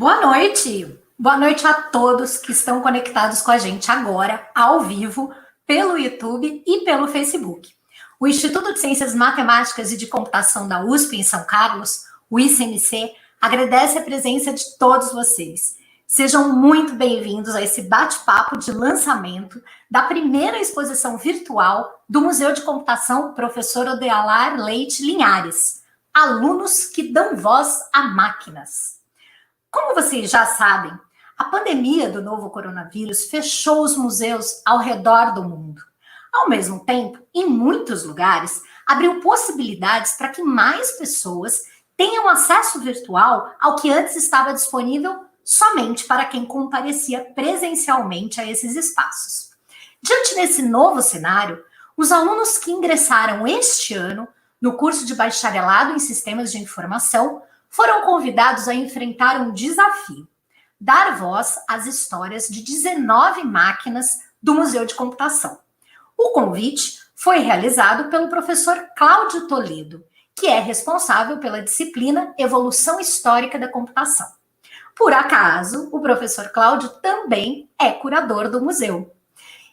Boa noite! Boa noite a todos que estão conectados com a gente agora, ao vivo, pelo YouTube e pelo Facebook. O Instituto de Ciências Matemáticas e de Computação da USP em São Carlos, o ICMC, agradece a presença de todos vocês. Sejam muito bem-vindos a esse bate-papo de lançamento da primeira exposição virtual do Museu de Computação Professor Odealar Leite Linhares, Alunos que dão voz a máquinas. Como vocês já sabem, a pandemia do novo coronavírus fechou os museus ao redor do mundo. Ao mesmo tempo, em muitos lugares, abriu possibilidades para que mais pessoas tenham acesso virtual ao que antes estava disponível somente para quem comparecia presencialmente a esses espaços. Diante desse novo cenário, os alunos que ingressaram este ano no curso de bacharelado em Sistemas de Informação foram convidados a enfrentar um desafio: dar voz às histórias de 19 máquinas do Museu de Computação. O convite foi realizado pelo professor Cláudio Toledo, que é responsável pela disciplina Evolução Histórica da Computação. Por acaso, o professor Cláudio também é curador do museu.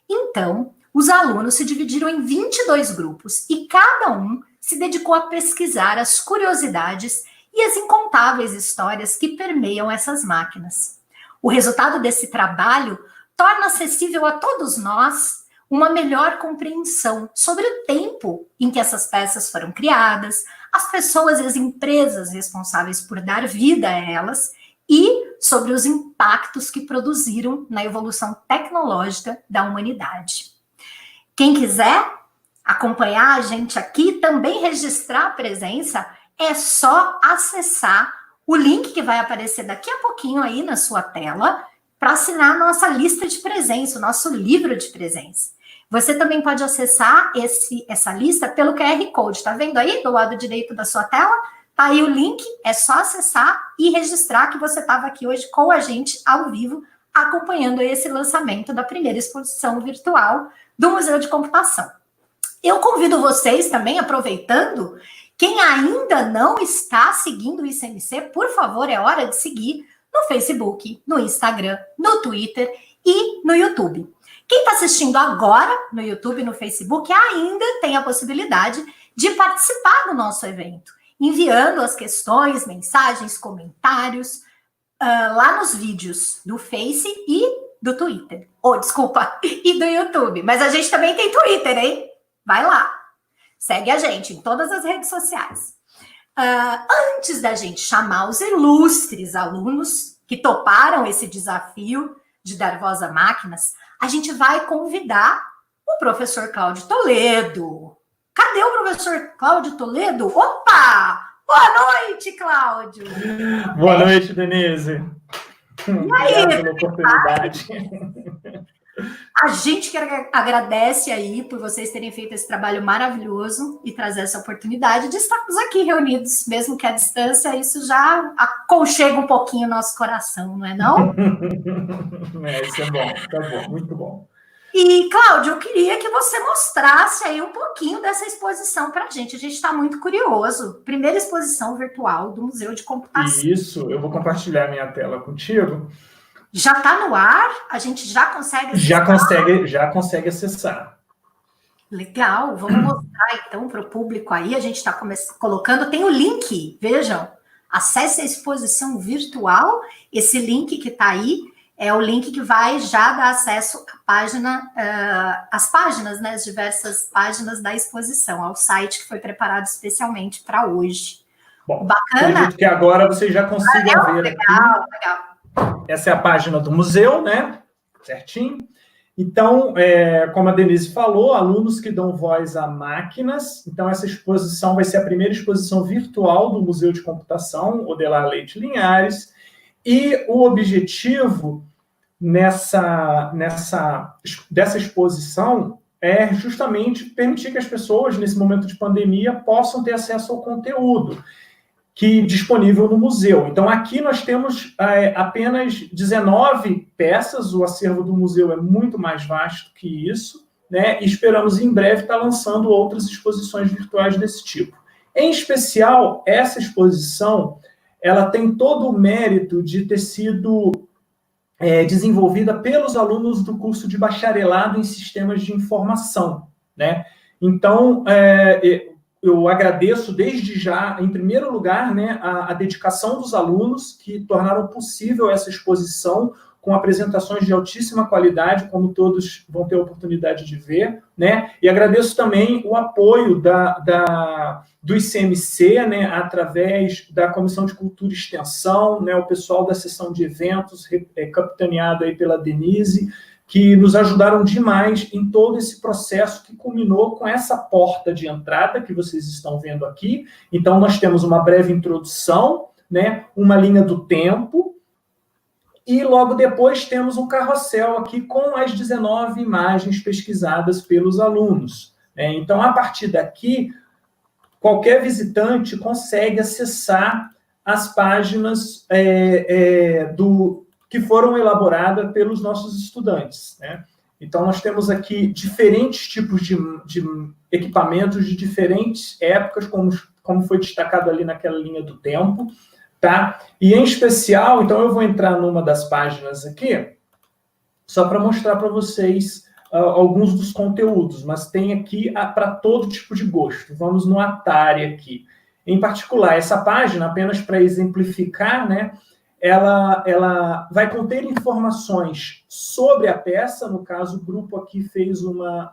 Então, os alunos se dividiram em 22 grupos e cada um se dedicou a pesquisar as curiosidades e as incontáveis histórias que permeiam essas máquinas. O resultado desse trabalho torna acessível a todos nós uma melhor compreensão sobre o tempo em que essas peças foram criadas, as pessoas e as empresas responsáveis por dar vida a elas e sobre os impactos que produziram na evolução tecnológica da humanidade. Quem quiser acompanhar a gente aqui, também registrar a presença, é só acessar o link que vai aparecer daqui a pouquinho aí na sua tela para assinar a nossa lista de presença, o nosso livro de presença. Você também pode acessar essa lista pelo QR Code, tá vendo aí do lado direito da sua tela? Tá aí o link, é só acessar e registrar que você estava aqui hoje com a gente ao vivo, acompanhando esse lançamento da primeira exposição virtual do Museu de Computação. Eu convido vocês também, aproveitando, quem ainda não está seguindo o ICMC, por favor, é hora de seguir no Facebook, no Instagram, no Twitter e no YouTube. Quem está assistindo agora no YouTube e no Facebook ainda tem a possibilidade de participar do nosso evento, enviando as questões, mensagens, comentários lá nos vídeos do Face e do Twitter. E do YouTube. Mas a gente também tem Twitter, hein? Vai lá. Segue a gente em todas as redes sociais. Antes da gente chamar os ilustres alunos que toparam esse desafio de dar voz a máquinas, a gente vai convidar o professor Cláudio Toledo. Cadê o professor Cláudio Toledo? Opa! Boa noite, Cláudio! Boa noite, Denise. E aí, obrigado pela oportunidade. A gente que agradece aí por vocês terem feito esse trabalho maravilhoso e trazer essa oportunidade de estarmos aqui reunidos, mesmo que à distância, isso já aconchega um pouquinho o nosso coração, não é não? Isso é bom, tá bom, muito bom. E, Cláudio, eu queria que você mostrasse aí um pouquinho dessa exposição para a gente. A gente está muito curioso. Primeira exposição virtual do Museu de Computação. Isso, eu vou compartilhar minha tela contigo. Já está no ar? A gente já consegue acessar? Já consegue acessar. Legal, vamos mostrar então para o público aí. A gente está colocando, tem o link, vejam. Acesse a exposição virtual. Esse link que está aí é o link que vai já dar acesso à página, às páginas, né, as diversas páginas da exposição, ao site que foi preparado especialmente para hoje. Bom, bacana. Acredito que agora vocês já consigam ver legal, aqui. Legal. Essa é a página do museu, né? Certinho. Então, como a Denise falou, alunos que dão voz a máquinas. Então, essa exposição vai ser a primeira exposição virtual do Museu de Computação, Odelar Leite Linhares. E o objetivo dessa exposição é justamente permitir que as pessoas, nesse momento de pandemia, possam ter acesso ao conteúdo que disponível no museu. Então, aqui nós temos apenas 19 peças, o acervo do museu é muito mais vasto que isso, né? E esperamos em breve estar lançando outras exposições virtuais desse tipo. Em especial, essa exposição, ela tem todo o mérito de ter sido desenvolvida pelos alunos do curso de bacharelado em Sistemas de Informação, né? Então, eu agradeço desde já, em primeiro lugar, né, a dedicação dos alunos que tornaram possível essa exposição com apresentações de altíssima qualidade, como todos vão ter a oportunidade de ver, né? E agradeço também o apoio do ICMC, né, através da Comissão de Cultura e Extensão, né, o pessoal da seção de eventos, capitaneado aí pela Denise, que nos ajudaram demais em todo esse processo que culminou com essa porta de entrada que vocês estão vendo aqui. Então, nós temos uma breve introdução, né, uma linha do tempo, e logo depois temos um carrossel aqui com as 19 imagens pesquisadas pelos alunos. Então, a partir daqui, qualquer visitante consegue acessar as páginas que foram elaboradas pelos nossos estudantes, né? Então, nós temos aqui diferentes tipos de equipamentos de diferentes épocas, como foi destacado ali naquela linha do tempo, tá? E, em especial, então, eu vou entrar numa das páginas aqui, só para mostrar para vocês alguns dos conteúdos, mas tem aqui para todo tipo de gosto. Vamos no Atari aqui. Em particular, essa página, apenas para exemplificar, né, ela vai conter informações sobre a peça. No caso, o grupo aqui fez uma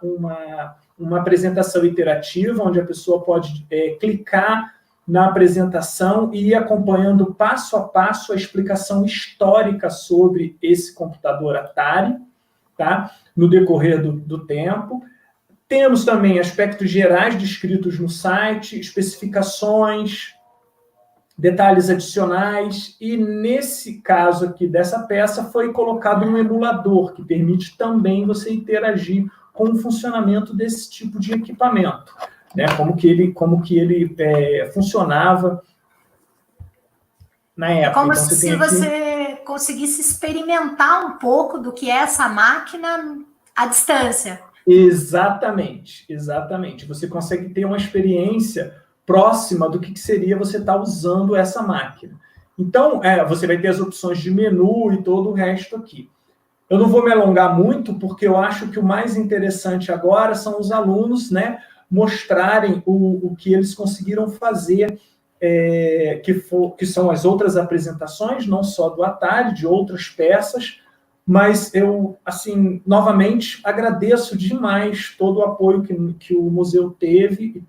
apresentação interativa, onde a pessoa pode clicar na apresentação e ir acompanhando passo a passo a explicação histórica sobre esse computador Atari, tá? No decorrer do tempo. Temos também aspectos gerais descritos no site, especificações, detalhes adicionais, e nesse caso aqui dessa peça foi colocado um emulador, que permite também você interagir com o funcionamento desse tipo de equipamento, né? Como que ele funcionava na época. Como então, você conseguisse experimentar um pouco do que é essa máquina à distância. Exatamente, exatamente. Você consegue ter uma experiência próxima do que seria você estar usando essa máquina. Então, você vai ter as opções de menu e todo o resto aqui. Eu não vou me alongar muito, porque eu acho que o mais interessante agora são os alunos, né, mostrarem o que eles conseguiram fazer, que são as outras apresentações, não só do Atari, de outras peças, mas eu, assim, novamente, agradeço demais todo o apoio que o museu teve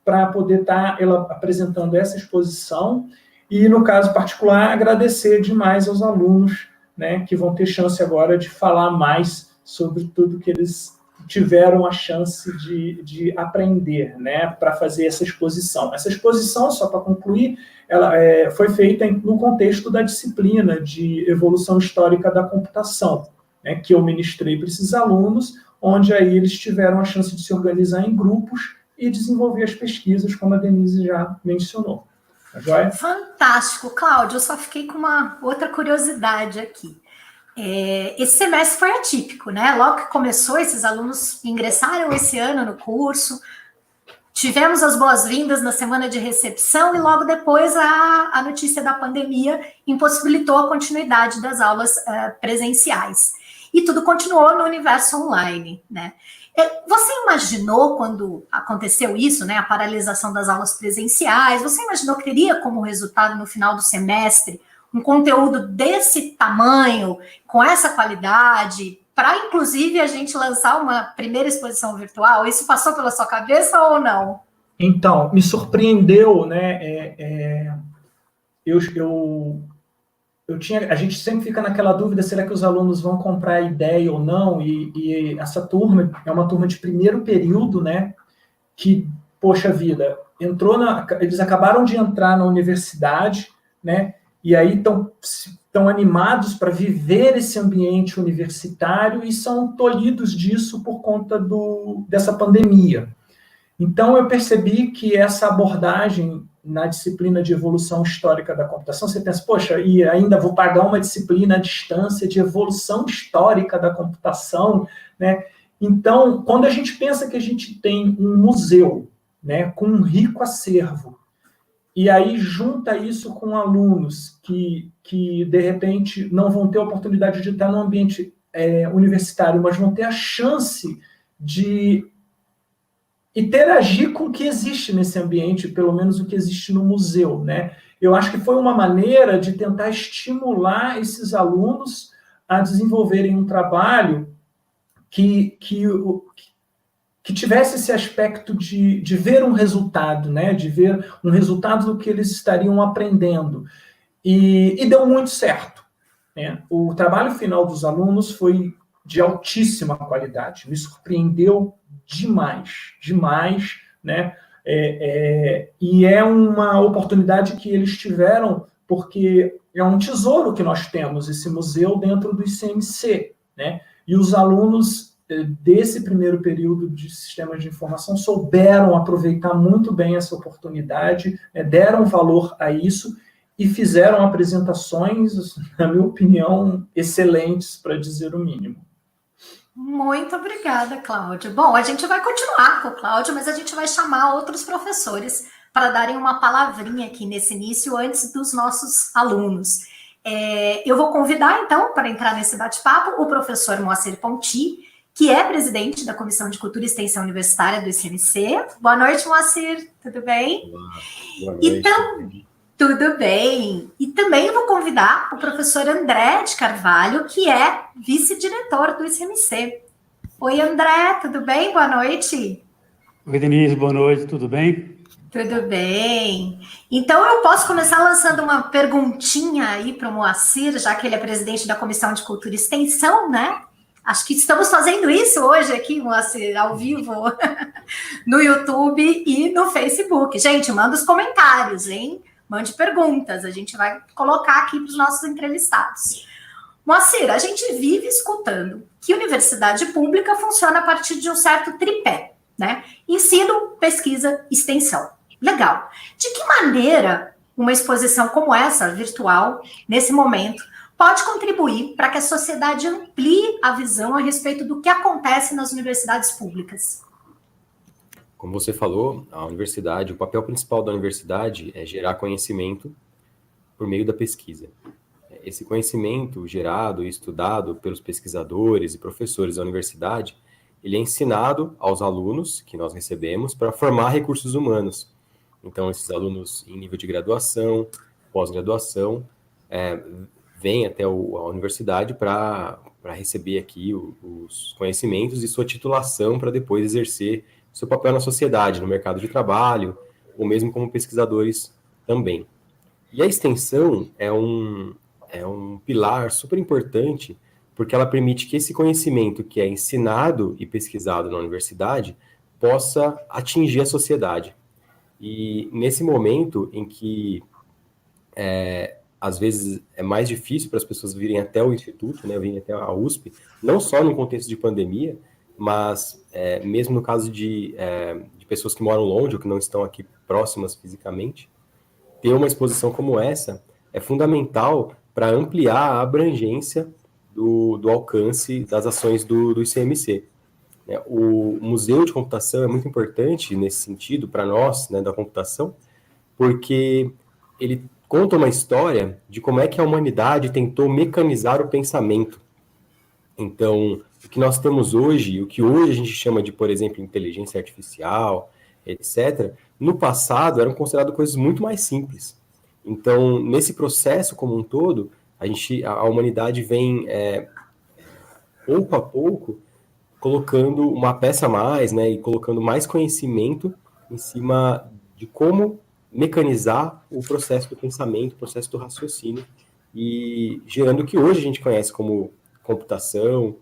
para poder estar apresentando essa exposição, e, no caso particular, agradecer demais aos alunos, né, que vão ter chance agora de falar mais sobre tudo que eles tiveram a chance de aprender, né, para fazer essa exposição. Essa exposição, só para concluir, ela foi feita no contexto da disciplina de evolução histórica da computação, né, que eu ministrei para esses alunos, onde aí eles tiveram a chance de se organizar em grupos e desenvolver as pesquisas, como a Denise já mencionou. Tá joia? Fantástico, Cláudio. Eu só fiquei com uma outra curiosidade aqui. Esse semestre foi atípico, né? Logo que começou, esses alunos ingressaram esse ano no curso, tivemos as boas-vindas na semana de recepção, e logo depois a notícia da pandemia impossibilitou a continuidade das aulas presenciais. E tudo continuou no universo online, né? Você imaginou, quando aconteceu isso, né, a paralisação das aulas presenciais, você imaginou que teria como resultado no final do semestre um conteúdo desse tamanho, com essa qualidade, para inclusive a gente lançar uma primeira exposição virtual? Isso passou pela sua cabeça ou não? Então, me surpreendeu, né? A gente sempre fica naquela dúvida, será que os alunos vão comprar a ideia ou não? E essa turma é uma turma de primeiro período, né? Que, poxa vida, eles acabaram de entrar na universidade, né? E aí estão animados para viver esse ambiente universitário e são tolhidos disso por conta dessa pandemia. Então, eu percebi que essa abordagem na disciplina de evolução histórica da computação, você pensa, poxa, e ainda vou pagar uma disciplina à distância de evolução histórica da computação, né? Então, quando a gente pensa que a gente tem um museu, né, com um rico acervo, e aí junta isso com alunos que de repente, não vão ter a oportunidade de estar no ambiente universitário, mas vão ter a chance de interagir com o que existe nesse ambiente, pelo menos o que existe no museu, né? Eu acho que foi uma maneira de tentar estimular esses alunos a desenvolverem um trabalho que tivesse esse aspecto de ver um resultado, né? De ver um resultado do que eles estariam aprendendo. E deu muito certo, né? O trabalho final dos alunos foi de altíssima qualidade, me surpreendeu demais, né? E é uma oportunidade que eles tiveram, porque é um tesouro que nós temos, esse museu dentro do ICMC, né? E os alunos desse primeiro período de sistemas de informação souberam aproveitar muito bem essa oportunidade, deram valor a isso e fizeram apresentações, na minha opinião, excelentes, para dizer o mínimo. Muito obrigada, Cláudio. Bom, a gente vai continuar com o Cláudio, mas a gente vai chamar outros professores para darem uma palavrinha aqui nesse início, antes dos nossos alunos. Eu vou convidar, então, para entrar nesse bate-papo, o professor Moacir Ponti, que é presidente da Comissão de Cultura e Extensão Universitária do ICMC. Boa noite, Moacir. Tudo bem? Boa noite. Tudo bem. E também eu vou convidar o professor André de Carvalho, que é vice-diretor do ICMC. Oi, André, tudo bem? Boa noite. Oi, Denise, boa noite, tudo bem? Tudo bem. Então, eu posso começar lançando uma perguntinha aí para o Moacir, já que ele é presidente da Comissão de Cultura e Extensão, né? Acho que estamos fazendo isso hoje aqui, Moacir, ao vivo, no YouTube e no Facebook. Gente, manda os comentários, hein? Mande perguntas, a gente vai colocar aqui para os nossos entrevistados. Moacir, a gente vive escutando que universidade pública funciona a partir de um certo tripé, né? Ensino, pesquisa, extensão. Legal. De que maneira uma exposição como essa, virtual, nesse momento, pode contribuir para que a sociedade amplie a visão a respeito do que acontece nas universidades públicas? Como você falou, a universidade, o papel principal da universidade é gerar conhecimento por meio da pesquisa. Esse conhecimento gerado e estudado pelos pesquisadores e professores da universidade, ele é ensinado aos alunos que nós recebemos para formar recursos humanos. Então, esses alunos em nível de graduação, pós-graduação, vêm até a universidade para receber aqui os conhecimentos e sua titulação para depois exercer seu papel na sociedade, no mercado de trabalho, ou mesmo como pesquisadores também. E a extensão é um pilar super importante, porque ela permite que esse conhecimento que é ensinado e pesquisado na universidade possa atingir a sociedade. E nesse momento em que, às vezes, é mais difícil para as pessoas virem até o Instituto, né, virem até a USP, não só no contexto de pandemia, mas mesmo no caso de pessoas que moram longe ou que não estão aqui próximas fisicamente, ter uma exposição como essa é fundamental para ampliar a abrangência do alcance das ações do ICMC. O Museu de Computação é muito importante nesse sentido para nós, né, da computação, porque ele conta uma história de como é que a humanidade tentou mecanizar o pensamento. Então, o que nós temos hoje, o que hoje a gente chama de, por exemplo, inteligência artificial, etc., no passado eram consideradas coisas muito mais simples. Então, nesse processo como um todo, a humanidade vem, pouco a pouco, colocando uma peça a mais, né, e colocando mais conhecimento em cima de como mecanizar o processo do pensamento, o processo do raciocínio, e gerando o que hoje a gente conhece como computação,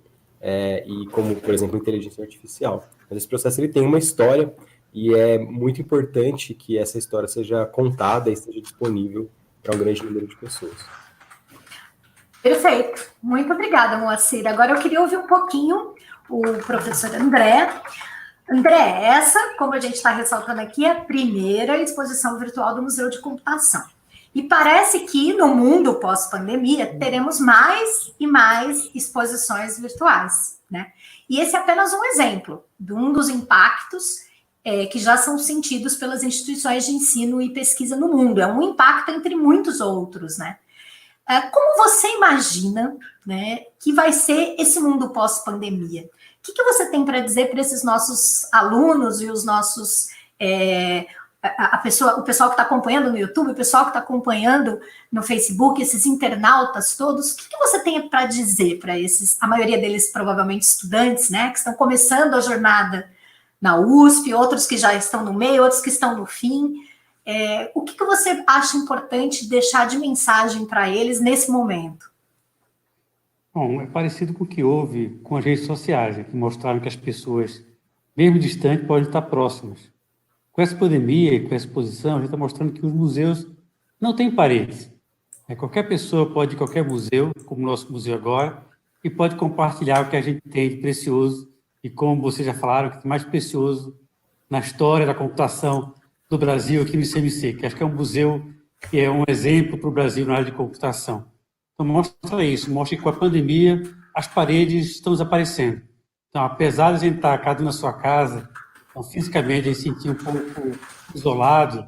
e como, por exemplo, inteligência artificial. Mas esse processo ele tem uma história e é muito importante que essa história seja contada e esteja disponível para um grande número de pessoas. Perfeito. Muito obrigada, Moacir. Agora eu queria ouvir um pouquinho o professor André. André, essa, como a gente está ressaltando aqui, é a primeira exposição virtual do Museu de Computação. E parece que no mundo pós-pandemia teremos mais e mais exposições virtuais, né? E esse é apenas um exemplo de um dos impactos que já são sentidos pelas instituições de ensino e pesquisa no mundo. É um impacto entre muitos outros, né? Como você imagina, né, que vai ser esse mundo pós-pandemia? que você tem para dizer para esses nossos alunos e os nossos... o pessoal que está acompanhando no YouTube, o pessoal que está acompanhando no Facebook, esses internautas todos, o que você tem para dizer para esses, a maioria deles provavelmente estudantes, né, que estão começando a jornada na USP, outros que já estão no meio, outros que estão no fim. O que você acha importante deixar de mensagem para eles nesse momento? Bom, é parecido com o que houve com as redes sociais, que mostraram que as pessoas, mesmo distantes, podem estar próximas. Com essa pandemia e com essa exposição, a gente está mostrando que os museus não têm paredes. Qualquer pessoa pode ir a qualquer museu, como o nosso museu agora, e pode compartilhar o que a gente tem de precioso e, como vocês já falaram, que é mais precioso na história da computação do Brasil aqui no ICMC, que acho que é um museu que é um exemplo para o Brasil na área de computação. Então, mostra isso, mostra que com a pandemia as paredes estão desaparecendo. Então, apesar de a gente estar cada um na sua casa, então, fisicamente, a gente se sentia um pouco isolado,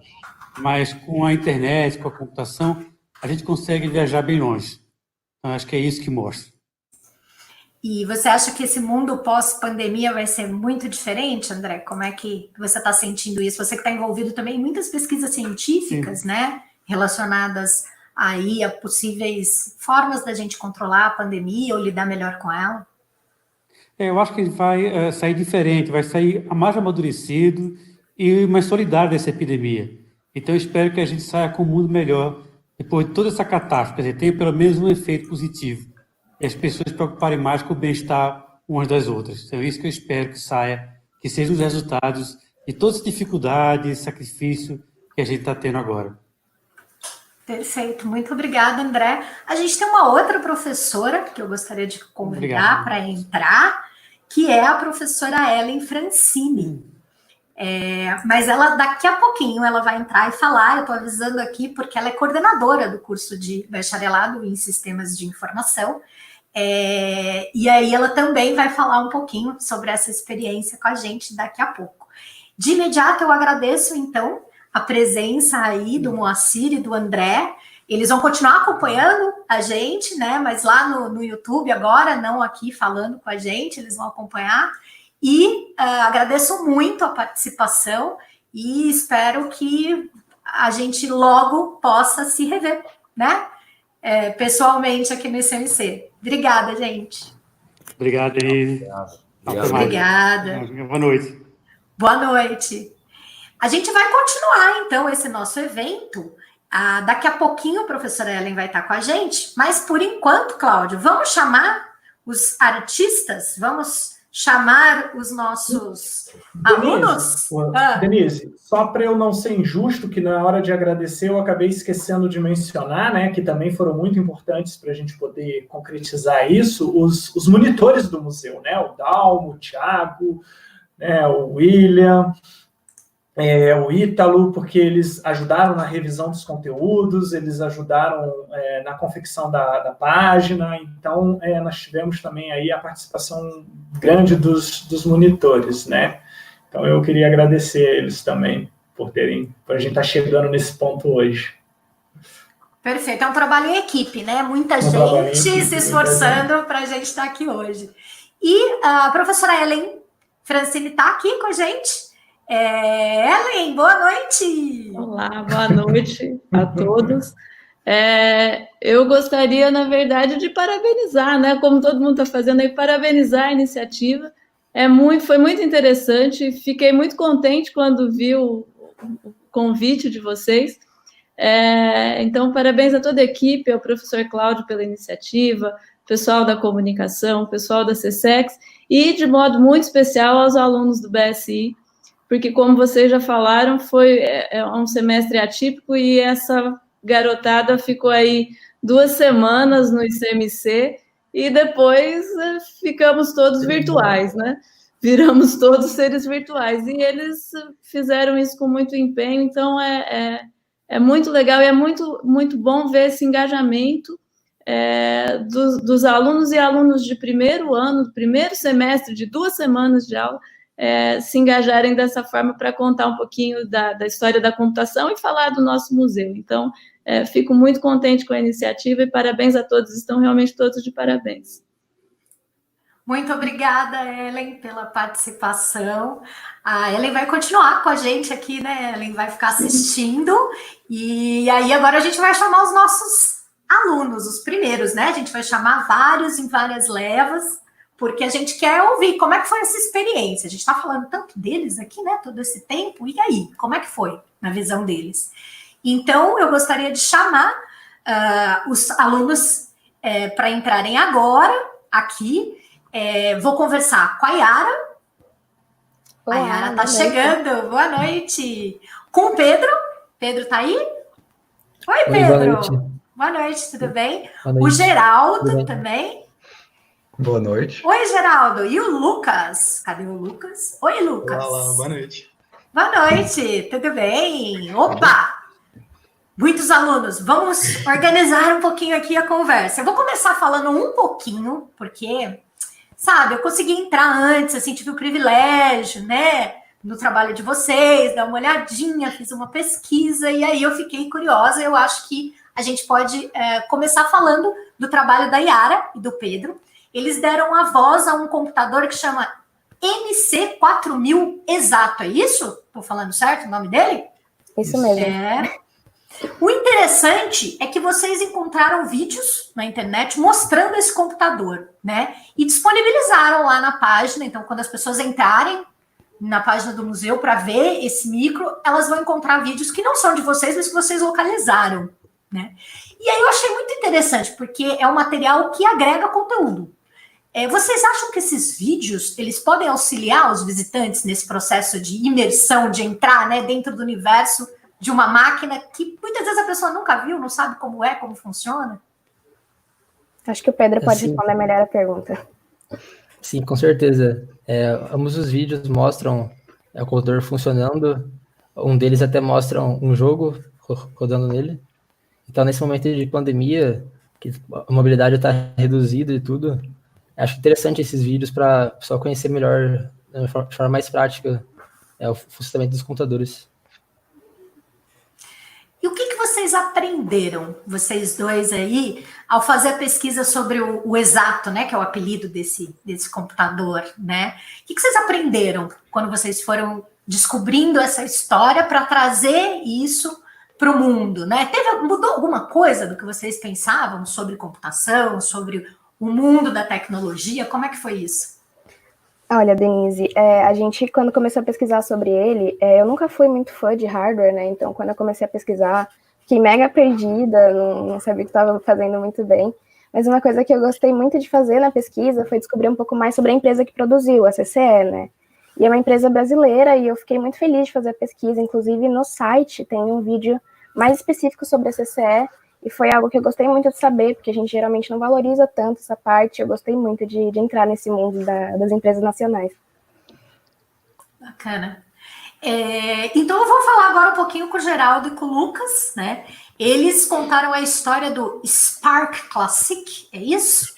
mas com a internet, com a computação, a gente consegue viajar bem longe. Então, acho que é isso que mostra. E você acha que esse mundo pós-pandemia vai ser muito diferente, André? Como é que você está sentindo isso? Você que está envolvido também em muitas pesquisas científicas, Sim, né? Relacionadas aí a possíveis formas da gente controlar a pandemia ou lidar melhor com ela. Eu acho que ele vai sair diferente, vai sair mais amadurecido e mais solidário dessa epidemia. Então, eu espero que a gente saia com um mundo melhor depois de toda essa catástrofe, quer dizer, tenha pelo menos um efeito positivo. E as pessoas se preocuparem mais com o bem-estar umas das outras. Então, é isso que eu espero que saia, que sejam os resultados de toda essa dificuldade e sacrifício que a gente está tendo agora. Perfeito, muito obrigada, André. A gente tem uma outra professora que eu gostaria de convidar para entrar, que é a professora Ellen Francini. Mas ela, daqui a pouquinho, ela vai entrar e falar, eu estou avisando aqui, porque ela é coordenadora do curso de bacharelado em Sistemas de Informação, e aí ela também vai falar um pouquinho sobre essa experiência com a gente daqui a pouco. De imediato, eu agradeço, então, a presença aí do Moacir e do André. Eles vão continuar acompanhando a gente, né? Mas lá no YouTube agora, não aqui falando com a gente, eles vão acompanhar. E agradeço muito a participação e espero que a gente logo possa se rever, né? Pessoalmente aqui no ICMC. Obrigada, gente. Obrigado, Denise. Obrigada. Boa noite. Boa noite. A gente vai continuar, então, esse nosso evento. Daqui a pouquinho a professora Ellen vai estar com a gente, mas por enquanto, Cláudio, vamos chamar os artistas? Vamos chamar os nossos alunos? Denise, só para eu não ser injusto, que na hora de agradecer eu acabei esquecendo de mencionar, né, que também foram muito importantes para a gente poder concretizar isso, os monitores do museu, né, o Dalmo, o Thiago, né, o William... o Ítalo, porque eles ajudaram na revisão dos conteúdos, eles ajudaram na confecção da página, então nós tivemos também aí a participação grande dos monitores, né? Então eu queria agradecer a eles também por a gente estar chegando nesse ponto hoje. Perfeito, é um trabalho em equipe, né? Muita gente se esforçando para a gente estar aqui hoje. E a professora Ellen Francini está aqui com a gente. Ellen, boa noite! Olá, boa noite a todos. Eu gostaria, na verdade, de parabenizar, né? Como todo mundo está fazendo aí, parabenizar a iniciativa. Foi muito interessante, fiquei muito contente quando vi o convite de vocês. Então, parabéns a toda a equipe, ao professor Cláudio pela iniciativa, pessoal da comunicação, pessoal da CSEX, e de modo muito especial aos alunos do BSI, porque, como vocês já falaram, foi um semestre atípico e essa garotada ficou aí 2 semanas no ICMC e depois ficamos todos virtuais, né? Viramos todos seres virtuais e eles fizeram isso com muito empenho, então é muito legal e é muito, muito bom ver esse engajamento dos alunos e alunos de primeiro ano, primeiro semestre, de 2 semanas de aula, se engajarem dessa forma para contar um pouquinho da história da computação e falar do nosso museu. Então, fico muito contente com a iniciativa e parabéns a todos, estão realmente todos de parabéns. Muito obrigada, Ellen, pela participação. A Ellen vai continuar com a gente aqui, né? Ellen vai ficar assistindo. E aí agora a gente vai chamar os nossos alunos, os primeiros, né? A gente vai chamar vários em várias levas, porque a gente quer ouvir como é que foi essa experiência. A gente está falando tanto deles aqui, né? Todo esse tempo. E aí, como é que foi na visão deles? Então, eu gostaria de chamar os alunos para entrarem agora aqui. Vou conversar com a Yara. Olá, a Yara está chegando. Boa noite. Com o Pedro. Pedro está aí? Oi, Pedro. Boa noite. Boa noite, tudo bem? Boa noite. O Geraldo Tudo bem. também. Boa noite. Oi, Geraldo. E o Lucas? Cadê o Lucas? Oi, Lucas. Olá, boa noite. Boa noite, tudo bem? Opa! Muitos alunos, vamos organizar um pouquinho aqui a conversa. Eu vou começar falando um pouquinho, porque, sabe, eu consegui entrar antes, assim, tive o privilégio, né, no trabalho de vocês, dar uma olhadinha, fiz uma pesquisa, e aí eu fiquei curiosa. Eu acho que a gente pode começar falando do trabalho da Yara e do Pedro. Eles deram a voz a um computador que chama MC4000 Exato, é isso? Estou falando certo o nome dele? Isso mesmo. O interessante é que vocês encontraram vídeos na internet mostrando esse computador, né? E disponibilizaram lá na página. Então, quando as pessoas entrarem na página do museu para ver esse micro, elas vão encontrar vídeos que não são de vocês, mas que vocês localizaram, né? E aí eu achei muito interessante, porque é um material que agrega conteúdo. Vocês acham que esses vídeos, eles podem auxiliar os visitantes nesse processo de imersão, de entrar, né, dentro do universo de uma máquina que muitas vezes a pessoa nunca viu, não sabe como funciona? Acho que o Pedro pode Sim. responder melhor a pergunta. Sim, com certeza. Ambos os vídeos mostram o computador funcionando. Um deles até mostra um jogo rodando nele. Então, nesse momento de pandemia, que a mobilidade está reduzida e tudo, acho interessante esses vídeos para o pessoal conhecer melhor, de forma mais prática, o funcionamento dos computadores. E o que vocês aprenderam, vocês dois aí, ao fazer a pesquisa sobre o Exato, né, que é o apelido desse computador, né? O que vocês aprenderam quando vocês foram descobrindo essa história para trazer isso para o mundo, né? Mudou alguma coisa do que vocês pensavam sobre computação, sobre o mundo da tecnologia? Como é que foi isso? Olha, Denise, a gente, quando começou a pesquisar sobre ele, eu nunca fui muito fã de hardware, né? Então, quando eu comecei a pesquisar, fiquei mega perdida, não sabia o que estava fazendo muito bem. Mas uma coisa que eu gostei muito de fazer na pesquisa foi descobrir um pouco mais sobre a empresa que produziu, a CCE, né? E é uma empresa brasileira e eu fiquei muito feliz de fazer a pesquisa. Inclusive, no site tem um vídeo mais específico sobre a CCE, e foi algo que eu gostei muito de saber, porque a gente geralmente não valoriza tanto essa parte. Eu gostei muito de entrar nesse mundo das empresas nacionais. Bacana. Então eu vou falar agora um pouquinho com o Geraldo e com o Lucas, né? Eles contaram a história do Spark Classic, é isso?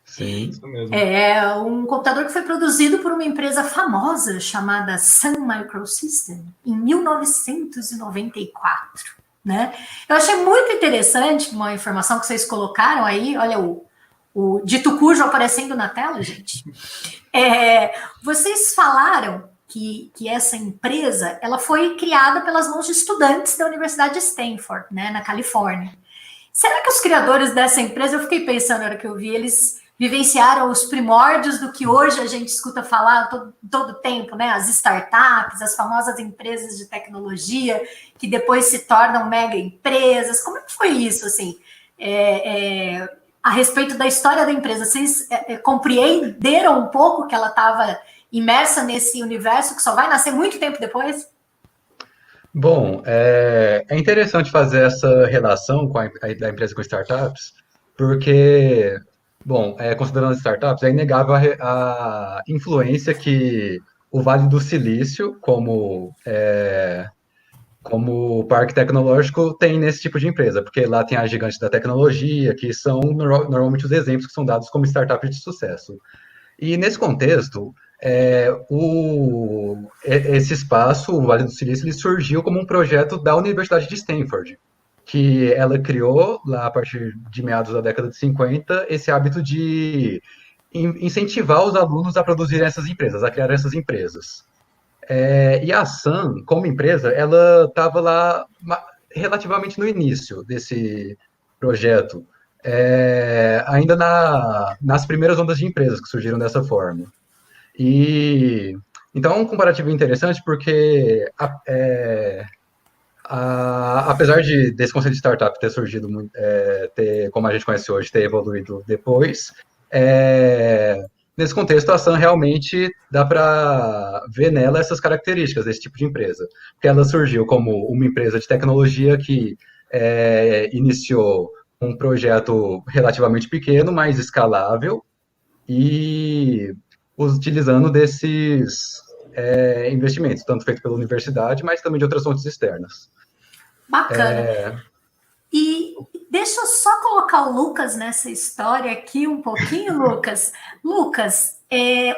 Sim, isso mesmo. É um computador que foi produzido por uma empresa famosa chamada Sun Microsystem em 1994. Né? Eu achei muito interessante uma informação que vocês colocaram aí, olha o dito cujo aparecendo na tela, gente. Vocês falaram que essa empresa ela foi criada pelas mãos de estudantes da Universidade de Stanford, né, na Califórnia. Será que os criadores dessa empresa, eu fiquei pensando na hora que eu vi, eles vivenciaram os primórdios do que hoje a gente escuta falar todo tempo, né? As startups, as famosas empresas de tecnologia que depois se tornam mega empresas. Como é que foi isso, assim? A respeito da história da empresa, vocês compreenderam um pouco que ela estava imersa nesse universo que só vai nascer muito tempo depois? Bom, é interessante fazer essa relação da empresa com startups, porque, bom, considerando as startups, é inegável a influência que o Vale do Silício, como parque tecnológico, tem nesse tipo de empresa, porque lá tem as gigantes da tecnologia, que são normalmente os exemplos que são dados como startups de sucesso. E nesse contexto, esse espaço, o Vale do Silício, ele surgiu como um projeto da Universidade de Stanford, que ela criou, lá a partir de meados da década de 50, esse hábito de incentivar os alunos a produzirem essas empresas, a criar essas empresas. E a Sun, como empresa, ela estava lá relativamente no início desse projeto, ainda nas primeiras ondas de empresas que surgiram dessa forma. E então é um comparativo interessante porque apesar desse conceito de startup ter surgido, como a gente conhece hoje, ter evoluído depois, nesse contexto a Sun realmente dá para ver nela essas características desse tipo de empresa, porque ela surgiu como uma empresa de tecnologia que iniciou um projeto relativamente pequeno, mas escalável, e utilizando desses investimentos, tanto feito pela universidade, mas também de outras fontes externas. Bacana. E deixa eu só colocar o Lucas nessa história aqui um pouquinho, Lucas. Lucas,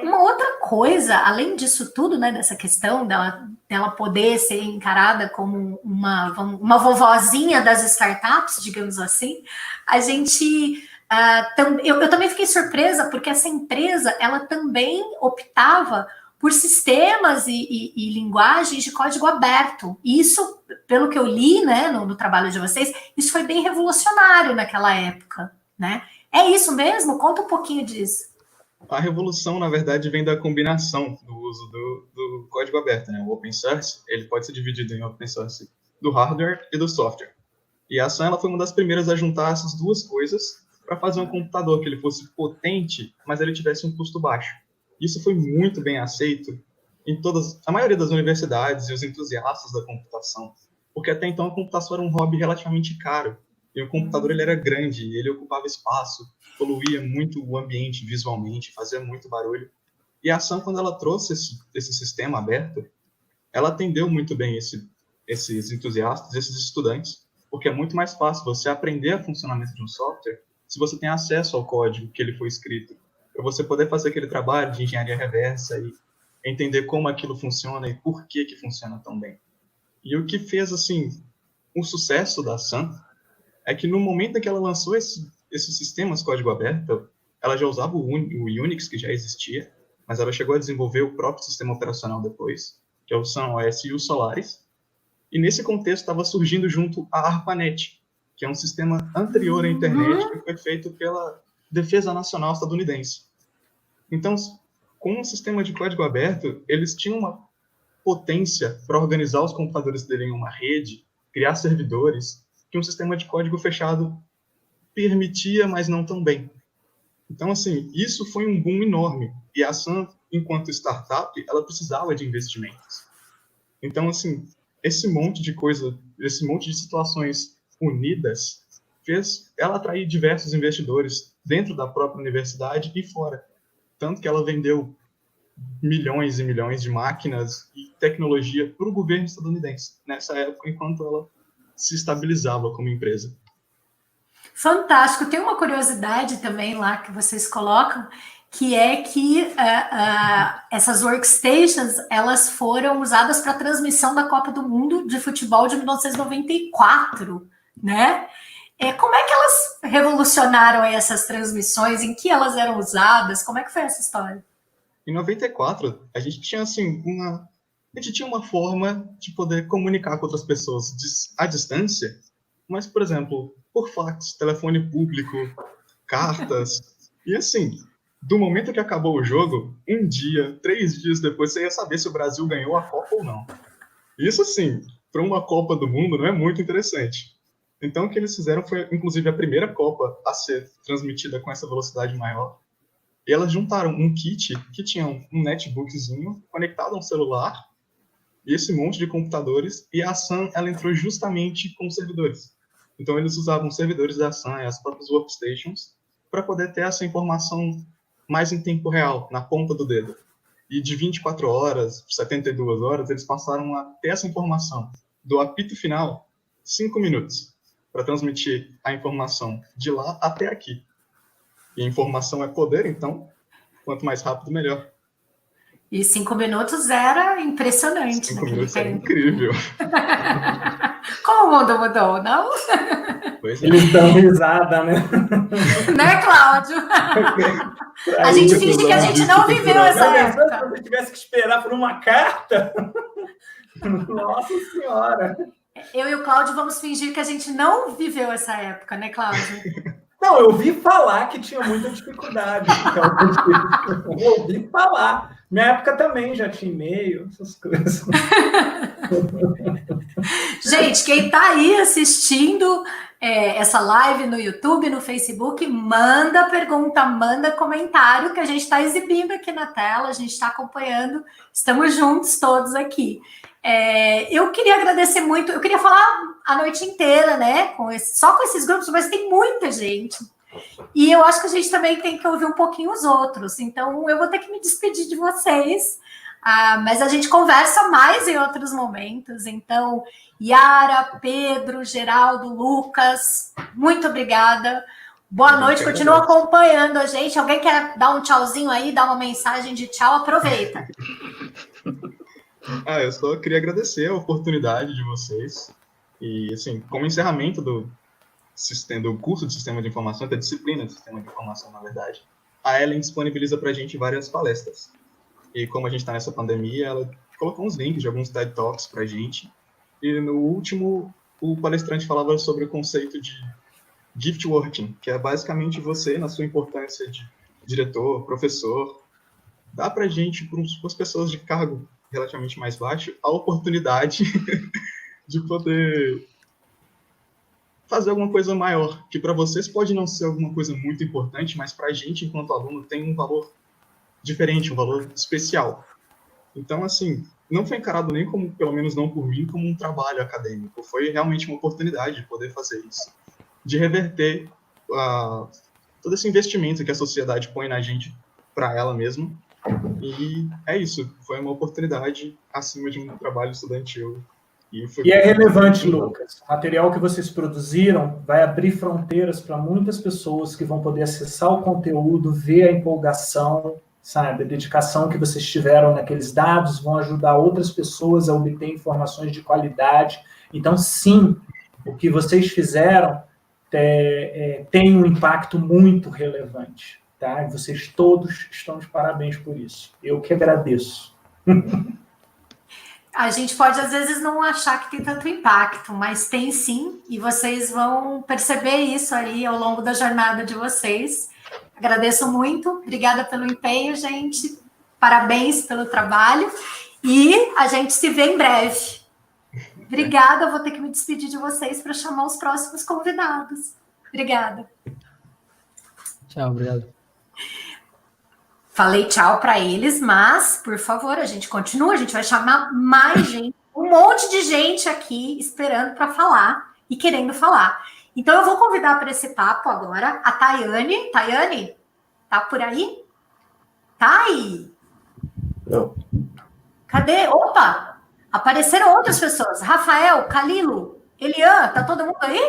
uma outra coisa, além disso tudo, né, dessa questão dela poder ser encarada como uma vovozinha das startups, digamos assim, a gente... eu também fiquei surpresa porque essa empresa, ela também optava por sistemas e linguagens de código aberto. E isso, pelo que eu li, né, no trabalho de vocês, isso foi bem revolucionário naquela época, né? É isso mesmo? Conta um pouquinho disso. A revolução, na verdade, vem da combinação do uso do código aberto, né? O open source, ele pode ser dividido em open source do hardware e do software. E a Sun, ela foi uma das primeiras a juntar essas duas coisas para fazer um computador que ele fosse potente, mas ele tivesse um custo baixo. Isso foi muito bem aceito em a maioria das universidades e os entusiastas da computação, porque até então a computação era um hobby relativamente caro, e o computador ele era grande, ele ocupava espaço, poluía muito o ambiente visualmente, fazia muito barulho. E a Sun, quando ela trouxe esse sistema aberto, ela atendeu muito bem esses entusiastas, esses estudantes, porque é muito mais fácil você aprender o funcionamento de um software se você tem acesso ao código que ele foi escrito, para você poder fazer aquele trabalho de engenharia reversa e entender como aquilo funciona e por que funciona tão bem. E o que fez, assim, um sucesso da Sun é que no momento em que ela lançou esses sistemas código aberto, ela já usava o Unix, que já existia, mas ela chegou a desenvolver o próprio sistema operacional depois, que é o Sun OS e o Solaris. E nesse contexto estava surgindo junto a ARPANET, que é um sistema anterior à internet que foi feito pela Defesa Nacional estadunidense. Então, com um sistema de código aberto, eles tinham uma potência para organizar os computadores dele em uma rede, criar servidores, que um sistema de código fechado permitia, mas não tão bem. Então, assim, isso foi um boom enorme. E a Sun, enquanto startup, ela precisava de investimentos. Então, assim, esse monte de situações unidas fez ela atrair diversos investidores dentro da própria universidade e fora. Tanto que ela vendeu milhões e milhões de máquinas e tecnologia para o governo estadunidense, nessa época, enquanto ela se estabilizava como empresa. Fantástico. Tem uma curiosidade também lá que vocês colocam, que é que essas workstations, elas foram usadas para a transmissão da Copa do Mundo de Futebol de 1994, né? Como é que elas revolucionaram essas transmissões? Em que elas eram usadas? Como é que foi essa história? Em 94, a gente tinha assim uma forma de poder comunicar com outras pessoas à distância, mas, por exemplo, por fax, telefone público, cartas, e assim, do momento que acabou o jogo, 3 dias depois, você ia saber se o Brasil ganhou a Copa ou não. Isso, assim, para uma Copa do Mundo não é muito interessante. Então, o que eles fizeram foi, inclusive, a primeira Copa a ser transmitida com essa velocidade maior. E elas juntaram um kit que tinha um netbookzinho conectado a um celular e esse monte de computadores, e a Sun, ela entrou justamente com servidores. Então, eles usavam servidores da Sun e as próprias workstations para poder ter essa informação mais em tempo real, na ponta do dedo. E de 24 horas, 72 horas, eles passaram a ter essa informação do apito final, 5 minutos, para transmitir a informação de lá até aqui. E a informação é poder, então, quanto mais rápido, melhor. E 5 minutos era impressionante. 5 minutos era incrível. Como o mundo mudou, não? Pois é. Eles dão risada, né? Né, Cláudio? A Aí, gente finge que a gente não viveu essa época. Se eu tivesse que esperar por uma carta... Nossa Senhora! Eu e o Cláudio vamos fingir que a gente não viveu essa época, né, Cláudio? Não, eu ouvi falar que tinha muita dificuldade. Então, eu ouvi falar. Minha época também já tinha e-mail, essas coisas. Gente, quem está aí assistindo essa live no YouTube, no Facebook, manda pergunta, manda comentário que a gente está exibindo aqui na tela, a gente está acompanhando, estamos juntos todos aqui. Eu queria agradecer muito, eu queria falar a noite inteira, né, só com esses grupos, mas tem muita gente. E eu acho que a gente também tem que ouvir um pouquinho os outros. Então, eu vou ter que me despedir de vocês. Mas a gente conversa mais em outros momentos. Então, Yara, Pedro, Geraldo, Lucas, muito obrigada. Boa noite, continua acompanhando a gente. Alguém quer dar um tchauzinho aí, dar uma mensagem de tchau? Aproveita. Eu só queria agradecer a oportunidade de vocês. E, assim, como encerramento do curso de Sistema de Informação, da disciplina de Sistema de Informação, na verdade, a Ellen disponibiliza para a gente várias palestras. E como a gente está nessa pandemia, ela colocou uns links de alguns TED Talks para a gente. E no último, o palestrante falava sobre o conceito de gift working, que é basicamente você, na sua importância de diretor, professor, dá para a gente, para as pessoas de cargo relativamente mais baixo, a oportunidade de poder fazer alguma coisa maior, que para vocês pode não ser alguma coisa muito importante, mas para a gente, enquanto aluno, tem um valor diferente, um valor especial. Então, assim, não foi encarado nem como, pelo menos não por mim, como um trabalho acadêmico. Foi realmente uma oportunidade de poder fazer isso, de reverter todo esse investimento que a sociedade põe na gente para ela mesma. E é isso, foi uma oportunidade acima de um trabalho estudantil. E é relevante, Lucas. O material que vocês produziram vai abrir fronteiras para muitas pessoas que vão poder acessar o conteúdo, ver a empolgação, sabe, a dedicação que vocês tiveram naqueles dados, vão ajudar outras pessoas a obter informações de qualidade. Então, sim, o que vocês fizeram tem um impacto muito relevante, tá? E vocês todos estão de parabéns por isso. Eu que agradeço. A gente pode, às vezes, não achar que tem tanto impacto, mas tem sim, e vocês vão perceber isso aí ao longo da jornada de vocês. Agradeço muito, obrigada pelo empenho, gente, parabéns pelo trabalho, e a gente se vê em breve. Obrigada, eu vou ter que me despedir de vocês para chamar os próximos convidados. Obrigada. Tchau, obrigado. Falei tchau para eles, mas, por favor, a gente continua, a gente vai chamar mais gente, um monte de gente aqui esperando para falar e querendo falar. Então, eu vou convidar para esse papo agora a Tayane. Tayane, tá por aí? Tá aí? Não. Cadê? Opa! Apareceram outras pessoas. Rafael, Calilo, Elian, tá todo mundo aí?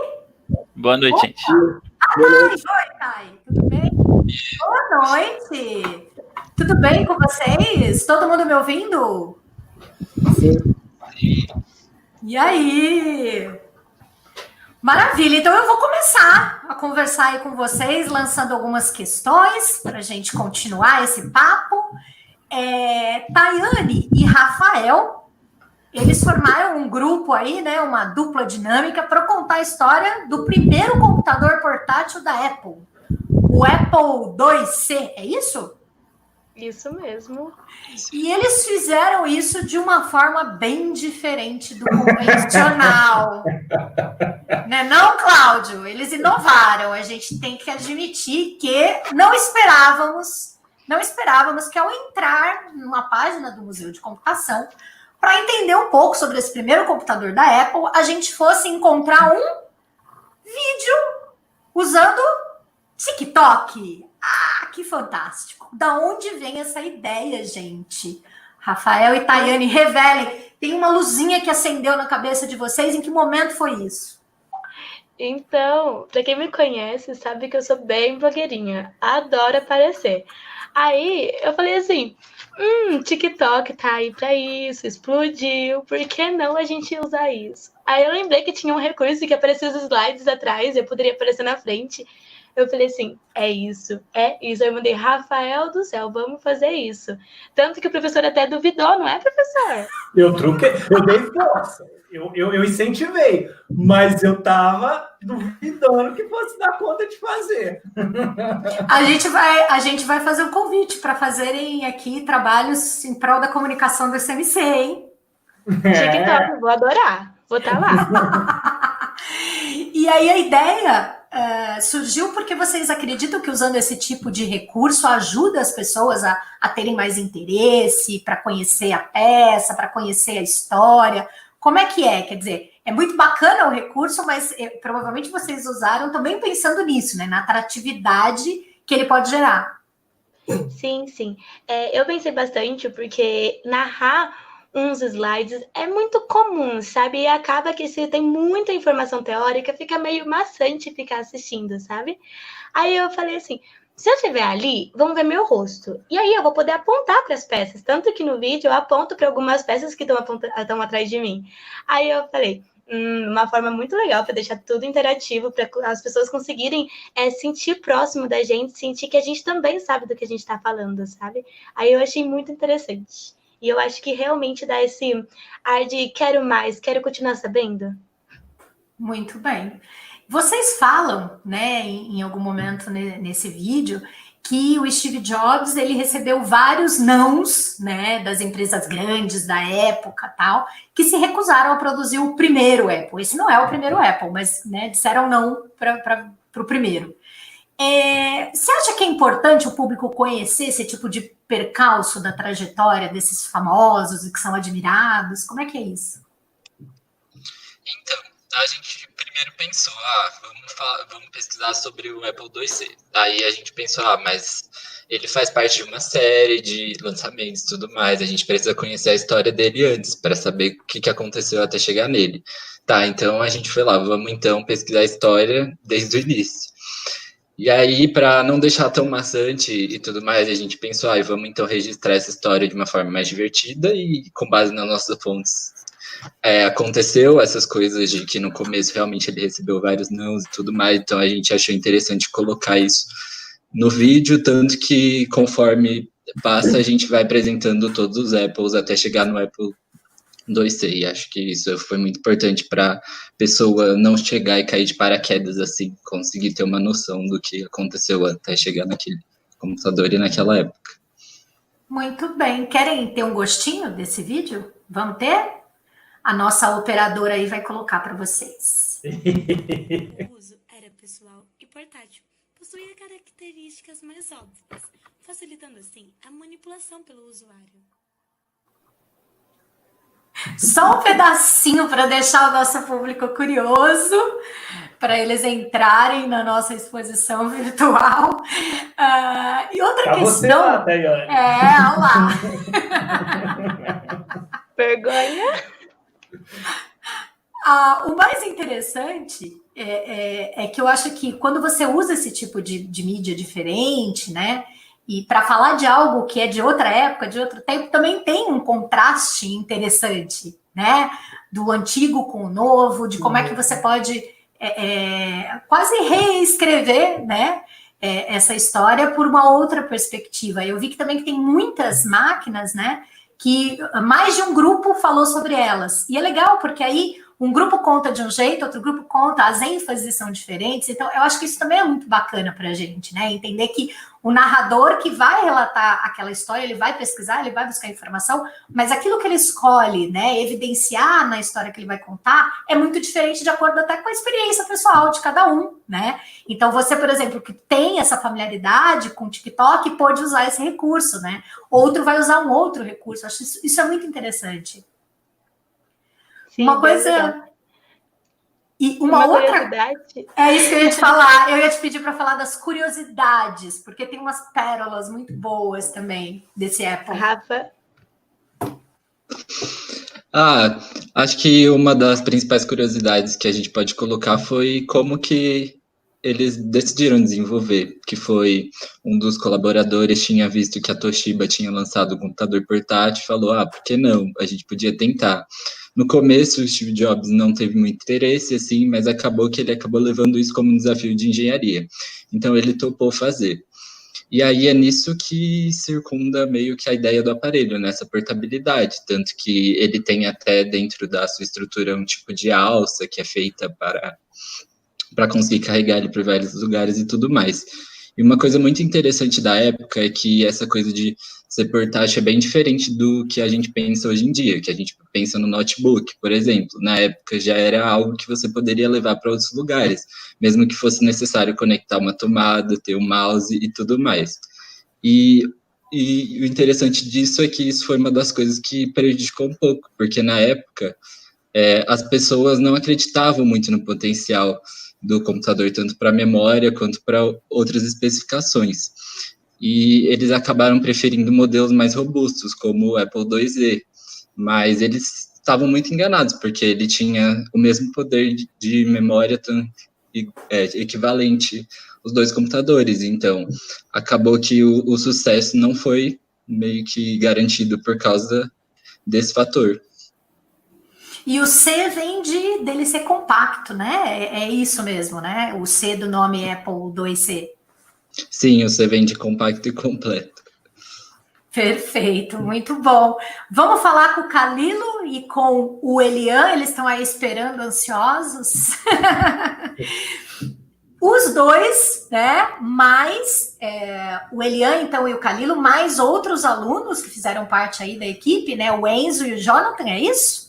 Boa noite, Opa. gente. Oi, Thay, tudo bem? Boa noite. Tudo bem com vocês? Todo mundo me ouvindo? Sim. E aí? Maravilha, então eu vou começar a conversar aí com vocês, lançando algumas questões para a gente continuar esse papo. Tayane e Rafael, eles formaram um grupo aí, né, uma dupla dinâmica, para contar a história do primeiro computador portátil da Apple, o Apple IIc, é isso? Isso mesmo. E eles fizeram isso de uma forma bem diferente do convencional. Né, não, Cláudio? Eles inovaram. A gente tem que admitir que não esperávamos que ao entrar numa página do Museu de Computação, para entender um pouco sobre esse primeiro computador da Apple, a gente fosse encontrar um vídeo usando TikTok. Ah, que fantástico. Da onde vem essa ideia, gente? Rafael e Tayane, revelem. Tem uma luzinha que acendeu na cabeça de vocês. Em que momento foi isso? Então, pra quem me conhece, sabe que eu sou bem blogueirinha. Adoro aparecer. Aí, eu falei assim, TikTok tá aí pra isso, explodiu, por que não a gente usar isso? Aí eu lembrei que tinha um recurso que aparecia os slides atrás, eu poderia aparecer na frente. Eu falei assim, é isso, é isso. Aí eu mandei, Rafael do céu, vamos fazer isso. Tanto que o professor até duvidou, não é, professor? Eu dei força, eu incentivei, mas eu tava duvidando que fosse dar conta de fazer. A gente vai fazer um convite para fazerem aqui trabalhos em prol da comunicação do SMC, hein? TikTok, vou adorar. Vou estar lá. E aí a ideia surgiu porque vocês acreditam que usando esse tipo de recurso ajuda as pessoas a terem mais interesse para conhecer a peça, para conhecer a história. Como é que é? Quer dizer, é muito bacana o recurso, mas provavelmente vocês usaram também pensando nisso, né? Na atratividade que ele pode gerar. Sim, sim. Eu pensei bastante porque narrar uns slides é muito comum, sabe? E acaba que se tem muita informação teórica, fica meio maçante ficar assistindo, sabe? Aí eu falei assim, se eu estiver ali, vão ver meu rosto. E aí eu vou poder apontar para as peças. Tanto que no vídeo eu aponto para algumas peças que estão atrás de mim. Aí eu falei, uma forma muito legal para deixar tudo interativo, para as pessoas conseguirem sentir próximo da gente, sentir que a gente também sabe do que a gente está falando, sabe? Aí eu achei muito interessante. E eu acho que realmente dá esse ar de quero mais, quero continuar sabendo. Muito bem. Vocês falam, né, em algum momento nesse vídeo, que o Steve Jobs ele recebeu vários nãos, né, das empresas grandes da época, tal, que se recusaram a produzir o primeiro Apple. Esse não é o primeiro Apple, mas, né, disseram não para o primeiro. Você acha que é importante o público conhecer esse tipo de percalço da trajetória desses famosos e que são admirados? Como é que é isso? Então, a gente primeiro pensou, vamos pesquisar sobre o Apple IIc. Aí a gente pensou, mas ele faz parte de uma série de lançamentos e tudo mais, a gente precisa conhecer a história dele antes, para saber o que aconteceu até chegar nele. Tá, então a gente foi lá, vamos então pesquisar a história desde o início. E aí, para não deixar tão maçante e tudo mais, a gente pensou, vamos então registrar essa história de uma forma mais divertida e com base nas nossas fontes. Aconteceu essas coisas de que no começo realmente ele recebeu vários nãos e tudo mais, então a gente achou interessante colocar isso no vídeo, tanto que conforme passa a gente vai apresentando todos os Apples até chegar no Apple IIc, e acho que isso foi muito importante para a pessoa não chegar e cair de paraquedas assim, conseguir ter uma noção do que aconteceu até chegar naquele computador e naquela época. Muito bem. Querem ter um gostinho desse vídeo? Vamos ter? A nossa operadora aí vai colocar para vocês. O uso era pessoal e portátil. Possuía características mais óbvias, facilitando assim a manipulação pelo usuário. Só um pedacinho para deixar o nosso público curioso, para eles entrarem na nossa exposição virtual. E outra questão... Você lá, Tayane. Olha lá. Vergonha. O mais interessante é que eu acho que quando você usa esse tipo de mídia diferente, né? E para falar de algo que é de outra época, de outro tempo, também tem um contraste interessante, né? Do antigo com o novo, de como é que você pode quase reescrever, né? Essa história por uma outra perspectiva. Eu vi que também tem muitas máquinas, né? Que mais de um grupo falou sobre elas. E é legal, porque aí um grupo conta de um jeito, outro grupo conta, as ênfases são diferentes. Então, eu acho que isso também é muito bacana para a gente, né? Entender que o narrador que vai relatar aquela história, ele vai pesquisar, ele vai buscar informação, mas aquilo que ele escolhe, né, evidenciar na história que ele vai contar, é muito diferente de acordo até com a experiência pessoal de cada um, né? Então, você, por exemplo, que tem essa familiaridade com o TikTok, pode usar esse recurso, né? Outro vai usar um outro recurso. Acho isso é muito interessante. Sim, uma coisa... E uma outra curiosidade. É isso que eu ia te falar. Eu ia te pedir para falar das curiosidades, porque tem umas pérolas muito boas também desse Apple. Rafa? Acho que uma das principais curiosidades que a gente pode colocar foi como que eles decidiram desenvolver, que foi um dos colaboradores tinha visto que a Toshiba tinha lançado um computador portátil e falou, por que não? A gente podia tentar. No começo, o Steve Jobs não teve muito interesse, assim, mas acabou que ele acabou levando isso como um desafio de engenharia. Então, ele topou fazer. E aí é nisso que circunda meio que a ideia do aparelho, nessa portabilidade, tanto que ele tem até dentro da sua estrutura um tipo de alça que é feita para conseguir carregar ele para vários lugares e tudo mais. E uma coisa muito interessante da época é que essa coisa de ser portátil é bem diferente do que a gente pensa hoje em dia, que a gente pensa no notebook, por exemplo. Na época já era algo que você poderia levar para outros lugares, mesmo que fosse necessário conectar uma tomada, ter um mouse e tudo mais. E o interessante disso é que isso foi uma das coisas que prejudicou um pouco, porque na época as pessoas não acreditavam muito no potencial do computador, tanto para memória quanto para outras especificações. E eles acabaram preferindo modelos mais robustos, como o Apple IIe, mas eles estavam muito enganados, porque ele tinha o mesmo poder de memória equivalente os dois computadores. Então, acabou que o sucesso não foi meio que garantido por causa desse fator. E o C vem dele ser compacto, né? É isso mesmo, né? O C do nome Apple IIc. Sim, o C vem de compacto e completo. Perfeito, muito bom. Vamos falar com o Kalilo e com o Elian, eles estão aí esperando, ansiosos. Os dois, né? Mais o Elian, então, e o Kalilo, mais outros alunos que fizeram parte aí da equipe, né? O Enzo e o Jonathan, é isso?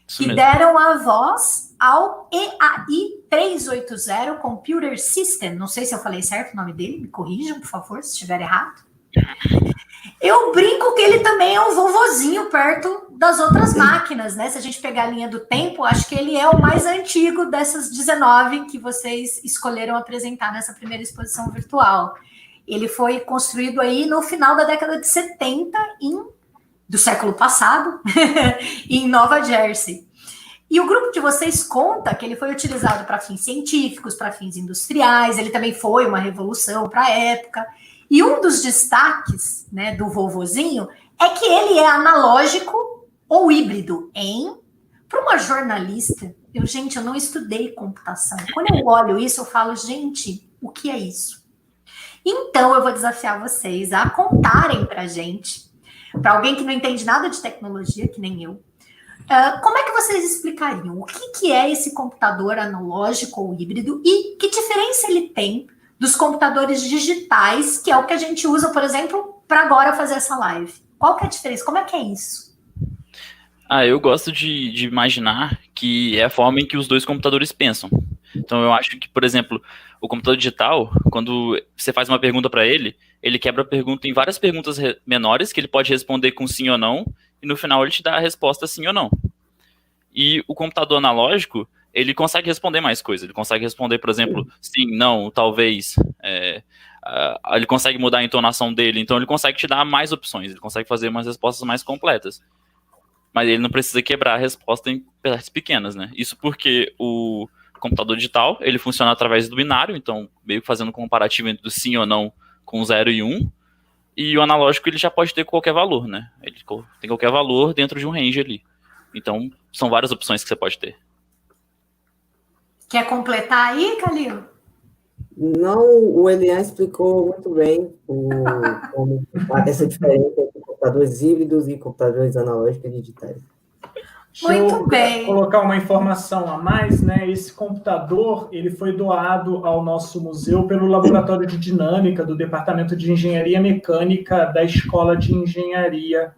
Que deram a voz ao EAI 380 Computer System. Não sei se eu falei certo o nome dele, me corrijam, por favor, se estiver errado. Eu brinco que ele também é um vovozinho perto das outras máquinas, né? Se a gente pegar a linha do tempo, acho que ele é o mais antigo dessas 19 que vocês escolheram apresentar nessa primeira exposição virtual. Ele foi construído aí no final da década de 70 do século passado, em Nova Jersey. E o grupo de vocês conta que ele foi utilizado para fins científicos, para fins industriais, ele também foi uma revolução para a época. E um dos destaques, né, do vovozinho é que ele é analógico ou híbrido, hein? Para uma jornalista, eu não estudei computação. Quando eu olho isso, eu falo, gente, o que é isso? Então, eu vou desafiar vocês a contarem para a gente, para alguém que não entende nada de tecnologia, que nem eu, como é que vocês explicariam o que é esse computador analógico ou híbrido e que diferença ele tem dos computadores digitais, que é o que a gente usa, por exemplo, para agora fazer essa live? Qual que é a diferença? Como é que é isso? Eu gosto de imaginar que é a forma em que os dois computadores pensam. Então, eu acho que, por exemplo, o computador digital, quando você faz uma pergunta para ele quebra a pergunta em várias perguntas menores, que ele pode responder com sim ou não, e no final ele te dá a resposta sim ou não. E o computador analógico, ele consegue responder mais coisas. Ele consegue responder, por exemplo, sim, não, talvez. Ele consegue mudar a entonação dele, então ele consegue te dar mais opções, ele consegue fazer umas respostas mais completas. Mas ele não precisa quebrar a resposta em pedaços pequenas, né? Isso porque o computador digital, ele funciona através do binário, então meio que fazendo um comparativo entre o sim ou não com 0 e 1, e o analógico ele já pode ter qualquer valor, né? Ele tem qualquer valor dentro de um range ali. Então, são várias opções que você pode ter. Quer completar aí, Kalilo? Não, o Elian explicou muito bem essa diferença entre computadores híbridos e computadores analógicos e digitais. Muito bem. Colocar uma informação a mais, né? Esse computador, ele foi doado ao nosso museu pelo Laboratório de Dinâmica do Departamento de Engenharia Mecânica da Escola de Engenharia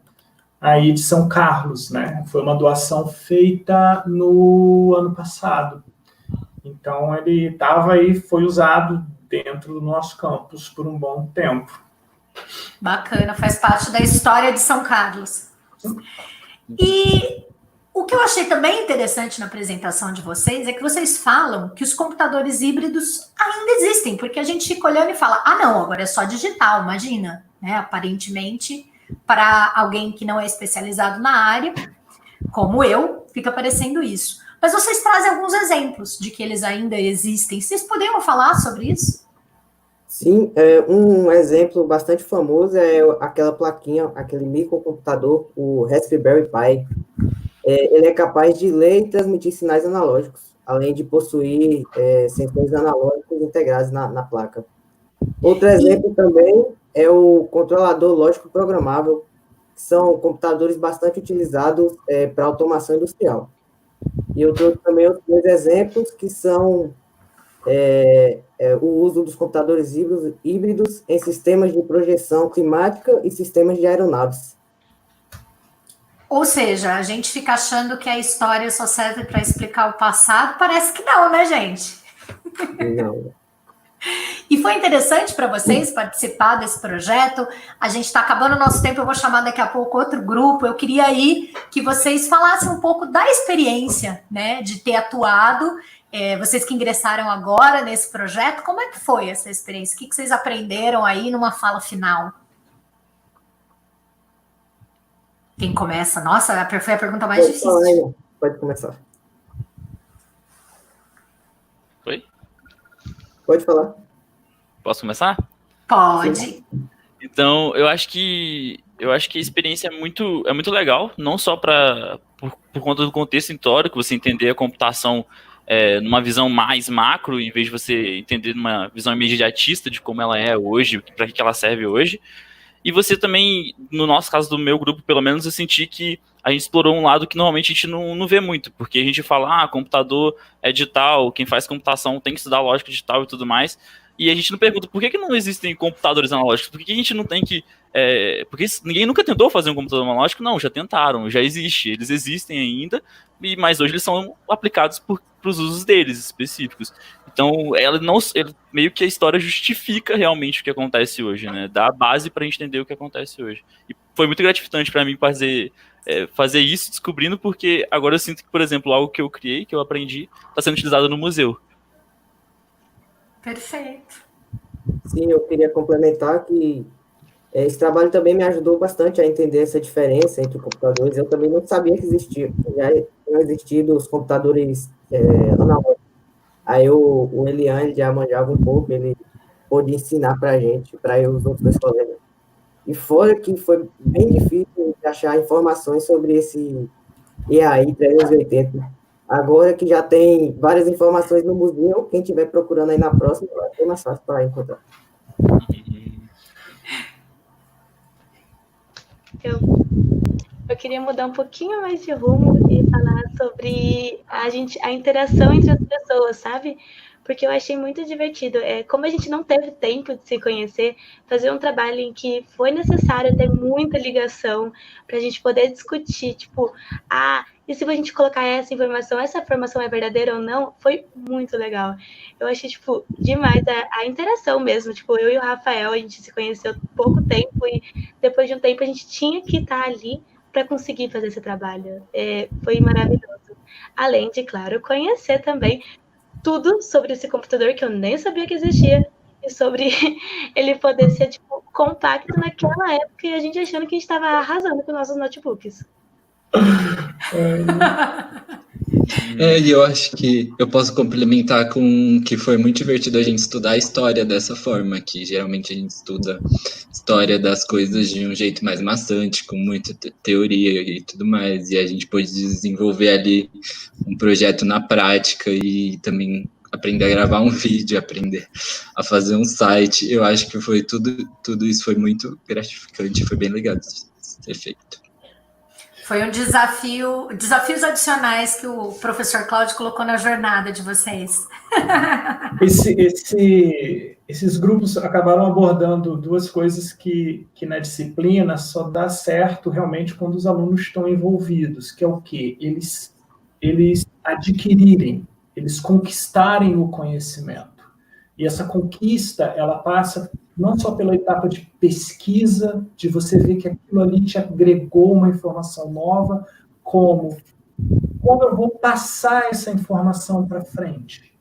aí de São Carlos, né? Foi uma doação feita no ano passado. Então, ele estava aí, foi usado dentro do nosso campus por um bom tempo. Bacana, faz parte da história de São Carlos. E o que eu achei também interessante na apresentação de vocês é que vocês falam que os computadores híbridos ainda existem, porque a gente fica olhando e fala, não, agora é só digital, imagina, né? Aparentemente, para alguém que não é especializado na área, Como eu, fica parecendo isso. Mas vocês trazem alguns exemplos de que eles ainda existem. Vocês poderiam falar sobre isso? Sim, um exemplo bastante famoso é aquela plaquinha, aquele microcomputador, o Raspberry Pi. Ele é capaz de ler e transmitir sinais analógicos, além de possuir sensores analógicos integrados na placa. Outro exemplo também é o controlador lógico programável, que são computadores bastante utilizados para automação industrial. E eu trouxe também outros dois exemplos, que são o uso dos computadores híbridos em sistemas de projeção climática e sistemas de aeronaves. Ou seja, a gente fica achando que a história só serve para explicar o passado, parece que não, né, gente? Não. E foi interessante para vocês participar desse projeto. A gente está acabando o nosso tempo, eu vou chamar daqui a pouco outro grupo. Eu queria aí que vocês falassem um pouco da experiência, né, de ter atuado. Vocês que ingressaram agora nesse projeto, como é que foi essa experiência? O que vocês aprenderam aí numa fala final? Quem começa? Nossa, foi a pergunta mais difícil. Pode começar. Oi? Pode falar. Posso começar? Pode. Então, eu acho que a experiência é muito legal, não só por conta do contexto histórico, você entender a computação numa visão mais macro, em vez de você entender numa visão imediatista de como ela é hoje, para que ela serve hoje. E você também, no nosso caso do meu grupo, pelo menos, eu senti que a gente explorou um lado que normalmente a gente não vê muito, porque a gente fala, computador é digital, quem faz computação tem que estudar lógica digital e tudo mais, e a gente não pergunta por que não existem computadores analógicos, por que a gente não tem que... porque ninguém nunca tentou fazer um computador analógico? Não, já tentaram, já existe, eles existem ainda, mas hoje eles são aplicados para os usos deles específicos. Então, meio que a história justifica realmente o que acontece hoje, né? Dá a base para a gente entender o que acontece hoje. E foi muito gratificante para mim fazer isso, descobrindo, porque agora eu sinto que, por exemplo, algo que eu criei, que eu aprendi, está sendo utilizado no museu. Perfeito. Sim, eu queria complementar que esse trabalho também me ajudou bastante a entender essa diferença entre computadores. Eu também não sabia que existia. Já tinham existido os computadores analógicos. Aí o Eliane já manjava um pouco, ele pôde ensinar para a gente, para eu e os outros colegas. E fora que foi bem difícil de achar informações sobre esse EAI 380. Agora que já tem várias informações no museu, quem estiver procurando aí na próxima, vai ser mais fácil para encontrar. Eu queria mudar um pouquinho mais de rumo e falar sobre a interação entre as pessoas, sabe? Porque eu achei muito divertido. Como a gente não teve tempo de se conhecer, fazer um trabalho em que foi necessário ter muita ligação para a gente poder discutir, tipo, e se a gente colocar essa informação é verdadeira ou não, foi muito legal. Eu achei, tipo, demais a interação mesmo. Tipo, eu e o Rafael, a gente se conheceu pouco tempo e depois de um tempo a gente tinha que estar ali para conseguir fazer esse trabalho. Foi maravilhoso. Além de, claro, conhecer também tudo sobre esse computador que eu nem sabia que existia e sobre ele poder ser, tipo, compacto naquela época e a gente achando que a gente estava arrasando com nossos notebooks. E eu acho que eu posso complementar com que foi muito divertido a gente estudar a história dessa forma, que geralmente a gente estuda história das coisas de um jeito mais maçante, com muita teoria e tudo mais, e a gente pôde desenvolver ali um projeto na prática e também aprender a gravar um vídeo, aprender a fazer um site. Eu acho que foi tudo isso foi muito gratificante, foi bem legal de ser feito. Foi um desafios adicionais que o professor Cláudio colocou na jornada de vocês. Esses grupos acabaram abordando duas coisas que na disciplina só dá certo realmente quando os alunos estão envolvidos, que é o quê? Eles adquirirem, eles conquistarem o conhecimento. E essa conquista, ela passa não só pela etapa de pesquisa, de você ver que aquilo ali te agregou uma informação nova, como eu vou passar essa informação para frente.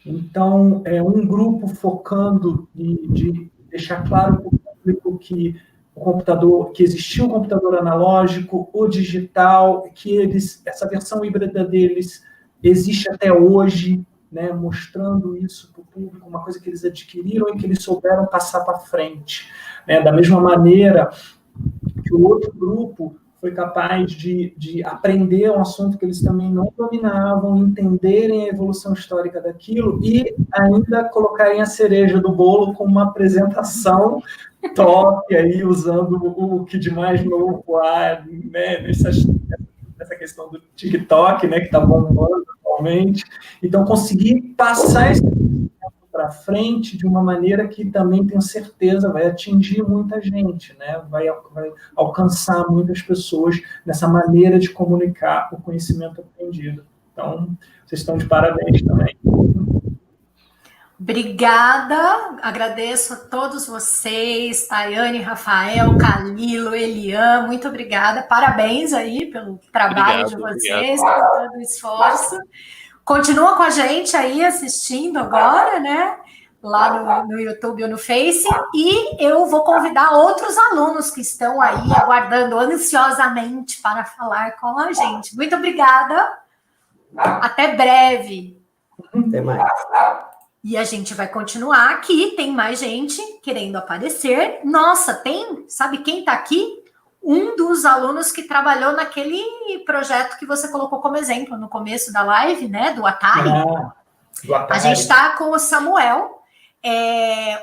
Então, um grupo focando de deixar claro para o público que o computador, que existiu o computador analógico, o digital, que essa versão híbrida deles existe até hoje, né, mostrando isso para o público, uma coisa que eles adquiriram e que eles souberam passar para frente. Né? Da mesma maneira que o outro grupo foi capaz de aprender um assunto que eles também não dominavam, entenderem a evolução histórica daquilo e ainda colocarem a cereja do bolo com uma apresentação top, aí, usando o que de mais novo há, né, nessa questão do TikTok, né, que está bombando atualmente. Então, conseguir passar esse para frente de uma maneira que também tenho certeza vai atingir muita gente, né? Vai alcançar muitas pessoas nessa maneira de comunicar o conhecimento aprendido. Então, vocês estão de parabéns também. Obrigada, agradeço a todos vocês, Tayane, Rafael, Calilo, Elian, muito obrigada, parabéns aí pelo trabalho de vocês, por todo o esforço. Continua com a gente aí assistindo agora, né? Lá no YouTube ou no Face, e eu vou convidar outros alunos que estão aí aguardando ansiosamente para falar com a gente. Muito obrigada, até breve. Até mais. E a gente vai continuar aqui, tem mais gente querendo aparecer. Nossa, sabe quem está aqui? Um dos alunos que trabalhou naquele projeto que você colocou como exemplo no começo da live, né, do Atari. Do Atari. A gente está com o Samuel.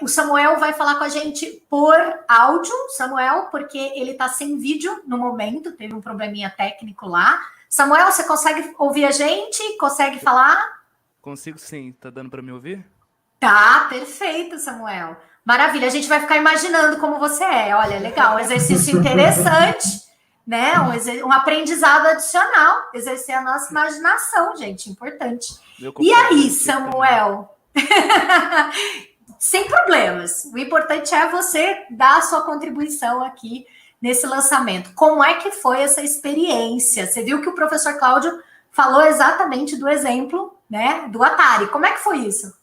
O Samuel vai falar com a gente por áudio, Samuel, porque ele está sem vídeo no momento, teve um probleminha técnico lá. Samuel, você consegue ouvir a gente? Consegue falar? Consigo sim, tá dando para me ouvir? Tá, perfeito, Samuel. Maravilha, a gente vai ficar imaginando como você é. Olha, legal, um exercício interessante, né? Um aprendizado adicional, exercer a nossa imaginação, gente, importante. E aí, Samuel? Sem problemas. O importante é você dar a sua contribuição aqui nesse lançamento. Como é que foi essa experiência? Você viu que o professor Cláudio falou exatamente do exemplo, né, do Atari. Como é que foi isso?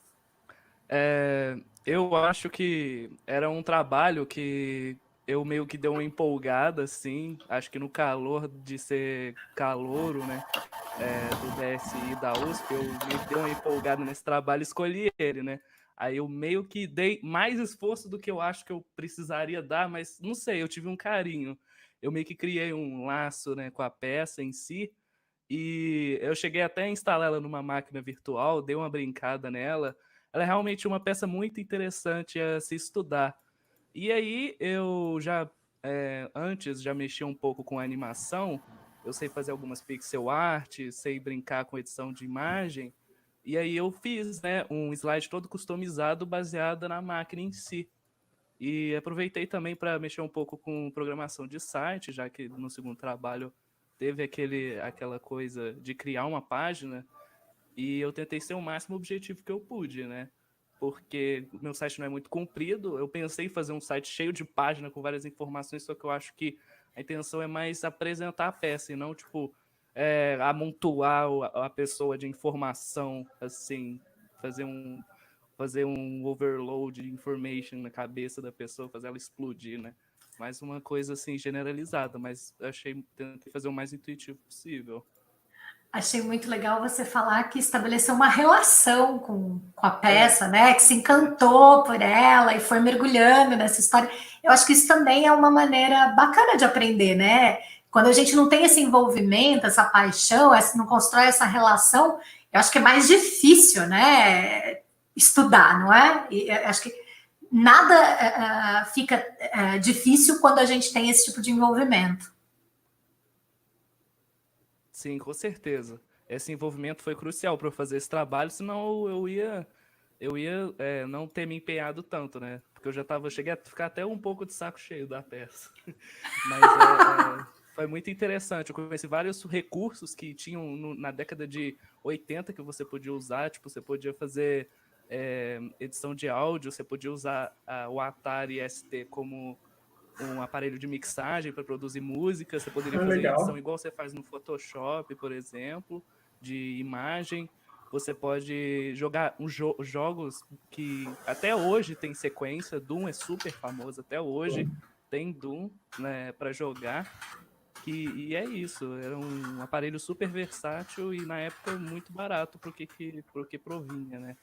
Eu acho que era um trabalho que eu meio que dei uma empolgada, assim, acho que no calor de ser calouro, né, do DSI da USP, eu meio que dei uma empolgada nesse trabalho e escolhi ele, né. Aí eu meio que dei mais esforço do que eu acho que eu precisaria dar, mas não sei, eu tive um carinho. Eu meio que criei um laço, né, com a peça em si, e eu cheguei até a instalar ela numa máquina virtual, dei uma brincada nela. Ela é realmente uma peça muito interessante a se estudar. E aí eu já, antes, já mexi um pouco com animação, eu sei fazer algumas pixel art, sei brincar com edição de imagem, e aí eu fiz, né, um slide todo customizado baseado na máquina em si. E aproveitei também para mexer um pouco com programação de site, já que no segundo trabalho teve aquela coisa de criar uma página, e eu tentei ser o máximo objetivo que eu pude, né? Porque o meu site não é muito comprido, eu pensei em fazer um site cheio de página com várias informações, só que eu acho que a intenção é mais apresentar a peça e não, tipo, amontoar a pessoa de informação, assim, fazer um overload de information na cabeça da pessoa, fazer ela explodir, né? Mais uma coisa, assim, generalizada, mas tentei fazer o mais intuitivo possível. Achei muito legal você falar que estabeleceu uma relação com a peça, né? Que se encantou por ela e foi mergulhando nessa história. Eu acho que isso também é uma maneira bacana de aprender, né? Quando a gente não tem esse envolvimento, essa paixão, não constrói essa relação, eu acho que é mais difícil, né? Estudar, não é? E eu acho que nada fica difícil quando a gente tem esse tipo de envolvimento. Sim, com certeza. Esse envolvimento foi crucial para eu fazer esse trabalho, senão eu ia não ter me empenhado tanto, né? Porque eu cheguei a ficar até um pouco de saco cheio da peça. Mas foi muito interessante. Eu conheci vários recursos que tinham na década de 80 que você podia usar. Tipo, você podia fazer edição de áudio, você podia usar o Atari ST como um aparelho de mixagem para produzir música, você poderia fazer edição igual você faz no Photoshop, por exemplo, de imagem. Você pode jogar jogos que até hoje tem sequência. Doom é super famoso até hoje. tem Doom, né, para jogar. E é isso, era um aparelho super versátil e na época muito barato pro que provinha, né?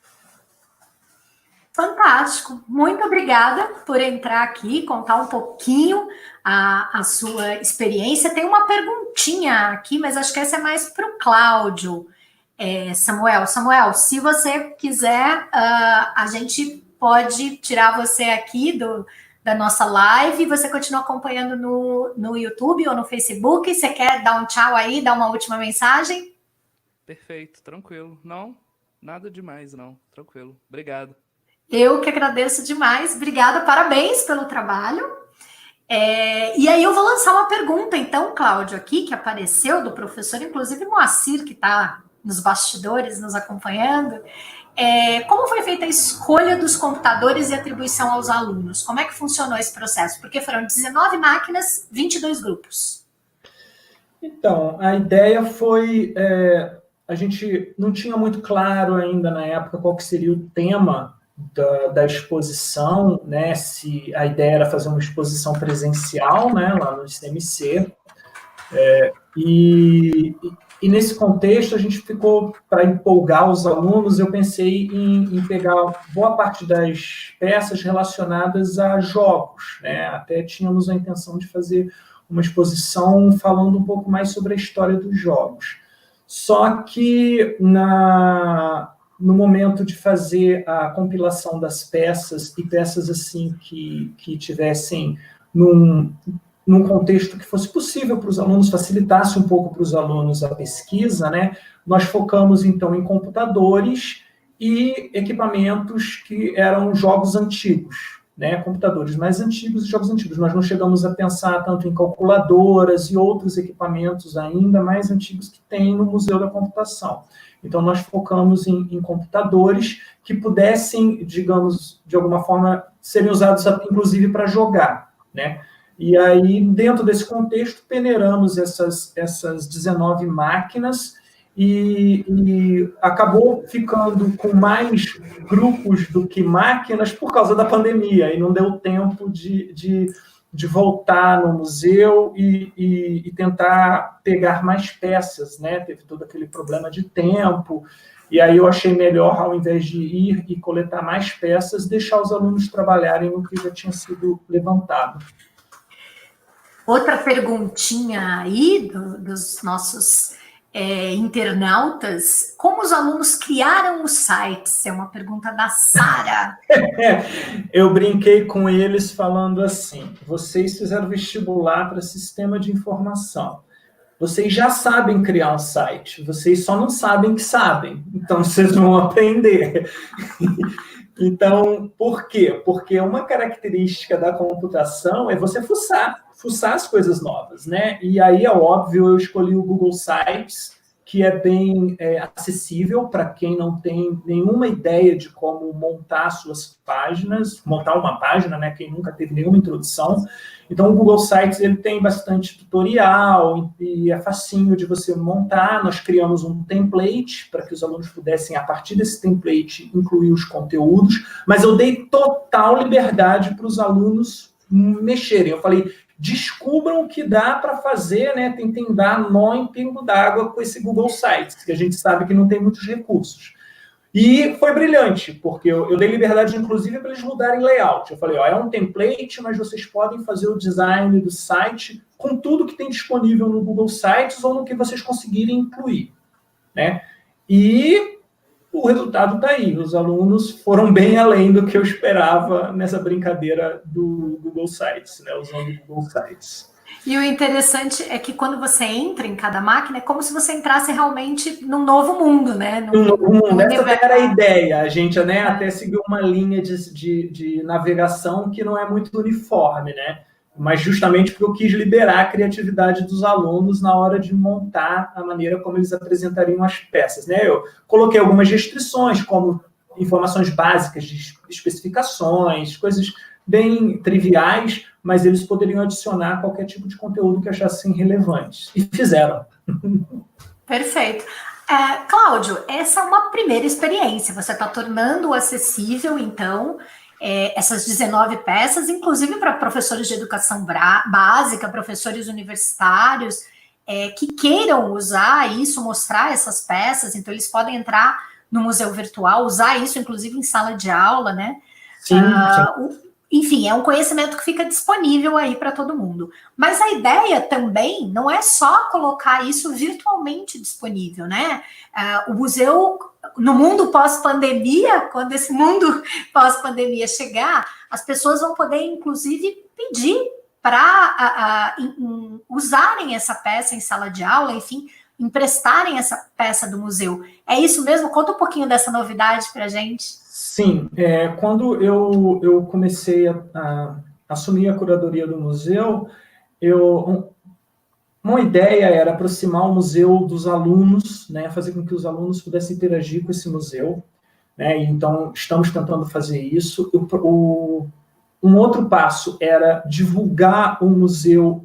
Fantástico. Muito obrigada por entrar aqui, contar um pouquinho a sua experiência. Tem uma perguntinha aqui, mas acho que essa é mais para o Cláudio. Samuel, se você quiser, a gente pode tirar você aqui da nossa live. Você continua acompanhando no YouTube ou no Facebook. Você quer dar um tchau aí, dar uma última mensagem? Perfeito, tranquilo. Não, nada demais, não. Tranquilo. Obrigado. Eu que agradeço demais. Obrigada, parabéns pelo trabalho. E aí eu vou lançar uma pergunta, então, Cláudio, aqui, que apareceu do professor, inclusive Moacir, que está nos bastidores, nos acompanhando. Como foi feita a escolha dos computadores e atribuição aos alunos? Como é que funcionou esse processo? Porque foram 19 máquinas, 22 grupos. Então, a ideia foi... a gente não tinha muito claro ainda na época qual que seria o tema da exposição, né? Se a ideia era fazer uma exposição presencial, né, lá no ICMC. E nesse contexto, a gente ficou, para empolgar os alunos, eu pensei em pegar boa parte das peças relacionadas a jogos, né? Até tínhamos a intenção de fazer uma exposição falando um pouco mais sobre a história dos jogos. Só que no momento de fazer a compilação das peças, e peças assim que tivessem num contexto que fosse possível para os alunos, facilitasse um pouco para os alunos a pesquisa, né? Nós focamos, então, em computadores e equipamentos que eram jogos antigos, né? Computadores mais antigos e jogos antigos. Nós não chegamos a pensar tanto em calculadoras e outros equipamentos ainda mais antigos que tem no Museu da Computação. Então, nós focamos em computadores que pudessem, digamos, de alguma forma, serem usados, inclusive, para jogar, né? E aí, dentro desse contexto, peneiramos essas 19 máquinas e acabou ficando com mais grupos do que máquinas por causa da pandemia, e não deu tempo de voltar no museu e tentar pegar mais peças, né? Teve todo aquele problema de tempo, e aí eu achei melhor, ao invés de ir e coletar mais peças, deixar os alunos trabalharem no que já tinha sido levantado. Outra perguntinha aí dos nossos internautas: como os alunos criaram os sites? É uma pergunta da Sara. Eu brinquei com eles falando assim: vocês fizeram vestibular para sistema de informação. Vocês já sabem criar um site, vocês só não sabem que sabem. Então, vocês vão aprender. Então, por quê? Porque uma característica da computação é você fuçar as coisas novas, né? E aí, é óbvio, eu escolhi o Google Sites, que é bem acessível para quem não tem nenhuma ideia de como montar suas páginas, montar uma página, né? Quem nunca teve nenhuma introdução. Então, o Google Sites, ele tem bastante tutorial e é facinho de você montar. Nós criamos um template para que os alunos pudessem, a partir desse template, incluir os conteúdos, mas eu dei total liberdade para os alunos mexerem. Eu falei: descubram o que dá para fazer, né? Tentem dar nó em pingo d'água com esse Google Sites, que a gente sabe que não tem muitos recursos. E foi brilhante, porque eu dei liberdade, inclusive, para eles mudarem layout. Eu falei: é um template, mas vocês podem fazer o design do site com tudo que tem disponível no Google Sites ou no que vocês conseguirem incluir, né? E o resultado está aí. Os alunos foram bem além do que eu esperava nessa brincadeira do Google Sites, né? Usando o Google Sites. E o interessante é que quando você entra em cada máquina, é como se você entrasse realmente num novo mundo, né? Num novo mundo. Essa era a ideia. A gente, né, até seguiu uma linha de navegação que não é muito uniforme, né? Mas justamente porque eu quis liberar a criatividade dos alunos na hora de montar a maneira como eles apresentariam as peças, né? Eu coloquei algumas restrições, como informações básicas de especificações, coisas bem triviais, mas eles poderiam adicionar qualquer tipo de conteúdo que achassem relevante. E fizeram. Perfeito. Cláudio, essa é uma primeira experiência. Você está tornando acessível, então, essas 19 peças, inclusive para professores de educação básica, professores universitários, que queiram usar isso, mostrar essas peças. Então, eles podem entrar no museu virtual, usar isso, inclusive, em sala de aula, né? Sim, sim. Enfim, é um conhecimento que fica disponível aí para todo mundo. Mas a ideia também não é só colocar isso virtualmente disponível, né? O museu, no mundo pós-pandemia, quando esse mundo pós-pandemia chegar, as pessoas vão poder, inclusive, pedir para usarem essa peça em sala de aula, enfim, emprestarem essa peça do museu. É isso mesmo? Conta um pouquinho dessa novidade para a gente. Sim, quando eu comecei a assumir a curadoria do museu, uma ideia era aproximar o museu dos alunos, né, fazer com que os alunos pudessem interagir com esse museu, né, então estamos tentando fazer isso. Um outro passo era divulgar o museu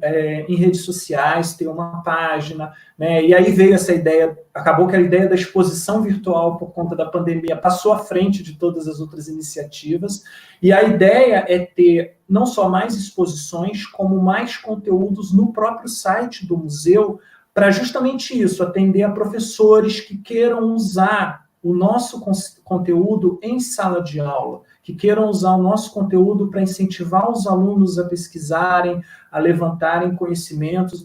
em redes sociais, ter uma página, né? E aí veio essa ideia, acabou que a ideia da exposição virtual, por conta da pandemia, passou à frente de todas as outras iniciativas, e a ideia é ter não só mais exposições, como mais conteúdos no próprio site do museu, para justamente isso, atender a professores que queiram usar o nosso conteúdo em sala de aula, que queiram usar o nosso conteúdo para incentivar os alunos a pesquisarem, a levantarem conhecimentos,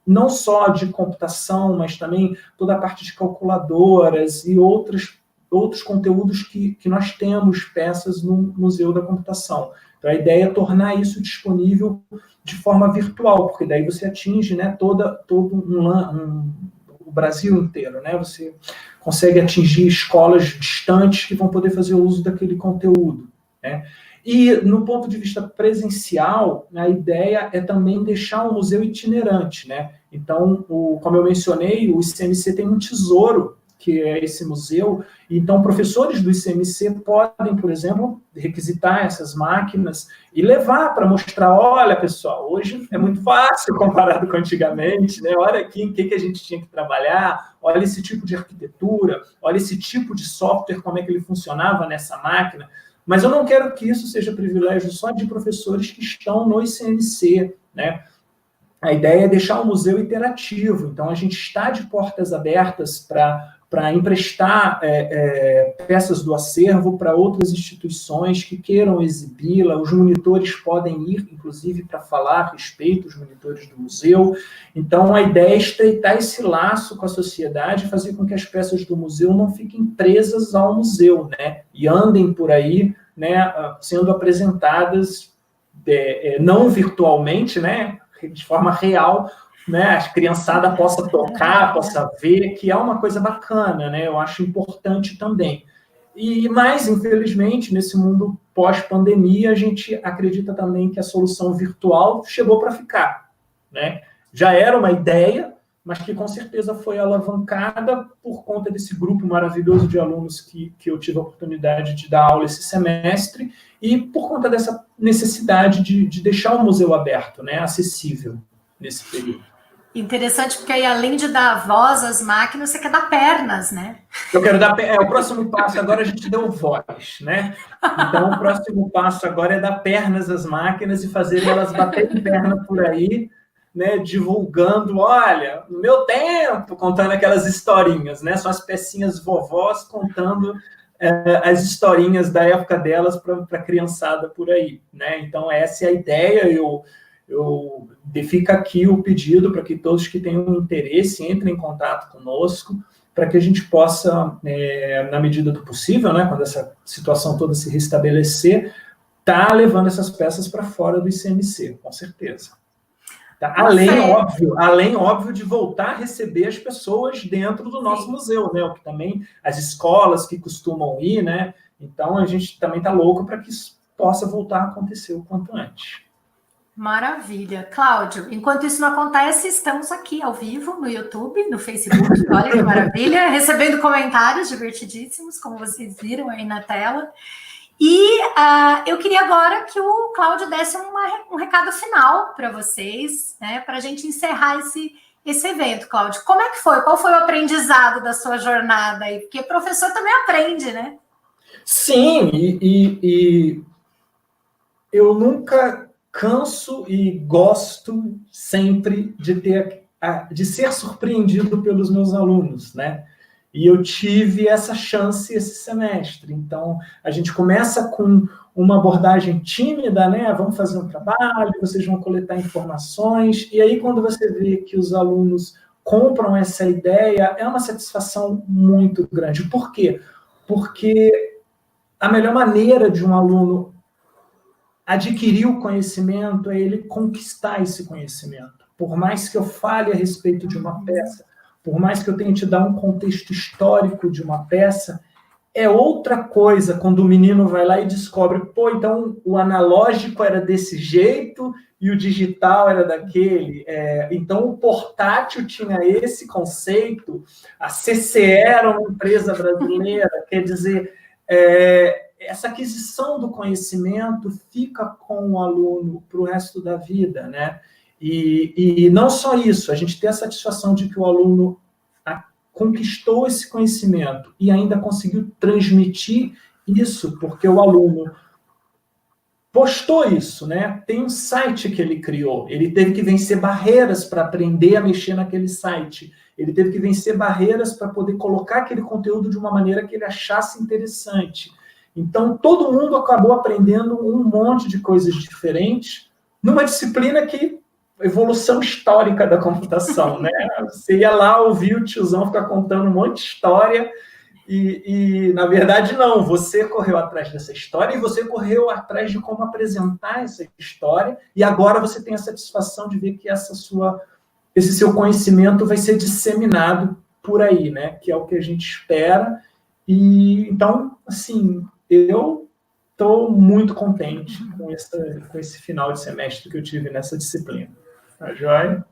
não só de computação, mas também toda a parte de calculadoras e outros conteúdos que nós temos, peças no Museu da Computação. Então, a ideia é tornar isso disponível de forma virtual, porque daí você atinge, né, todo o Brasil inteiro, né? Você consegue atingir escolas distantes que vão poder fazer uso daquele conteúdo, né? E, no ponto de vista presencial, a ideia é também deixar o museu itinerante, né? Então, como eu mencionei, o ICMC tem um tesouro, que é esse museu, então professores do ICMC podem, por exemplo, requisitar essas máquinas e levar para mostrar, olha, pessoal, hoje é muito fácil comparado com antigamente, né? Olha aqui em que a gente tinha que trabalhar, olha esse tipo de arquitetura, olha esse tipo de software, como é que ele funcionava nessa máquina. Mas eu não quero que isso seja privilégio só de professores que estão no ICMC, né? A ideia é deixar o museu interativo, então a gente está de portas abertas para emprestar peças do acervo para outras instituições que queiram exibi-la. Os monitores podem ir, inclusive, para falar a respeito, os monitores do museu. Então, a ideia é estreitar esse laço com a sociedade, fazer com que as peças do museu não fiquem presas ao museu, né? E andem por aí, né, sendo apresentadas não virtualmente, né, de forma real, né, a criançada possa tocar, possa ver, que é uma coisa bacana, né? Eu acho importante também. Mas, infelizmente, nesse mundo pós-pandemia, a gente acredita também que a solução virtual chegou para ficar, né? Já era uma ideia, mas que com certeza foi alavancada por conta desse grupo maravilhoso de alunos que eu tive a oportunidade de dar aula esse semestre, e por conta dessa necessidade de deixar o museu aberto, né, acessível nesse período. Interessante, porque aí, além de dar voz às máquinas, você quer dar pernas, né? Eu quero dar... o próximo passo agora a gente deu voz, né? Então, o próximo passo agora é dar pernas às máquinas e fazer elas baterem perna por aí, né? Divulgando, olha, no meu tempo, contando aquelas historinhas, né? São as pecinhas vovós contando as historinhas da época delas para a criançada por aí, né? Então, essa é a ideia. Fica aqui o pedido para que todos que tenham interesse entrem em contato conosco, para que a gente possa, na medida do possível, né, quando essa situação toda se restabelecer, tá levando essas peças para fora do ICMC, com certeza. Tá? Além, óbvio, de voltar a receber as pessoas dentro do nosso museu, né? O que também as escolas que costumam ir, né? Então, a gente também está louco para que isso possa voltar a acontecer o quanto antes. Maravilha. Cláudio, enquanto isso não acontece, estamos aqui ao vivo no YouTube, no Facebook, olha que maravilha, recebendo comentários divertidíssimos, como vocês viram aí na tela. E eu queria agora que o Cláudio desse um recado final para vocês, né, para a gente encerrar esse evento. Cláudio, como é que foi? Qual foi o aprendizado da sua jornada aí? Porque professor também aprende, né? Sim, e eu nunca canso e gosto sempre de ser surpreendido pelos meus alunos, né? E eu tive essa chance esse semestre. Então, a gente começa com uma abordagem tímida, né? Vamos fazer um trabalho, vocês vão coletar informações, e aí quando você vê que os alunos compram essa ideia, é uma satisfação muito grande. Por quê? Porque a melhor maneira de um aluno adquirir o conhecimento é ele conquistar esse conhecimento. Por mais que eu fale a respeito de uma peça, por mais que eu tenha te dar um contexto histórico de uma peça, é outra coisa quando o menino vai lá e descobre, pô, então o analógico era desse jeito e o digital era daquele. Então o portátil tinha esse conceito, a CCE era uma empresa brasileira, quer dizer, essa aquisição do conhecimento fica com o aluno para o resto da vida, né? E não só isso, a gente tem a satisfação de que o aluno conquistou esse conhecimento e ainda conseguiu transmitir isso, porque o aluno postou isso, né? Tem um site que ele criou, ele teve que vencer barreiras para aprender a mexer naquele site, ele teve que vencer barreiras para poder colocar aquele conteúdo de uma maneira que ele achasse interessante. Então, todo mundo acabou aprendendo um monte de coisas diferentes numa disciplina que evolução histórica da computação, né? Você ia lá ouvir o tiozão ficar contando um monte de história e na verdade, não. Você correu atrás dessa história e você correu atrás de como apresentar essa história e agora você tem a satisfação de ver que esse seu conhecimento vai ser disseminado por aí, né? Que é o que a gente espera. E então, assim, eu estou muito contente com esse final de semestre que eu tive nessa disciplina. Tá joia?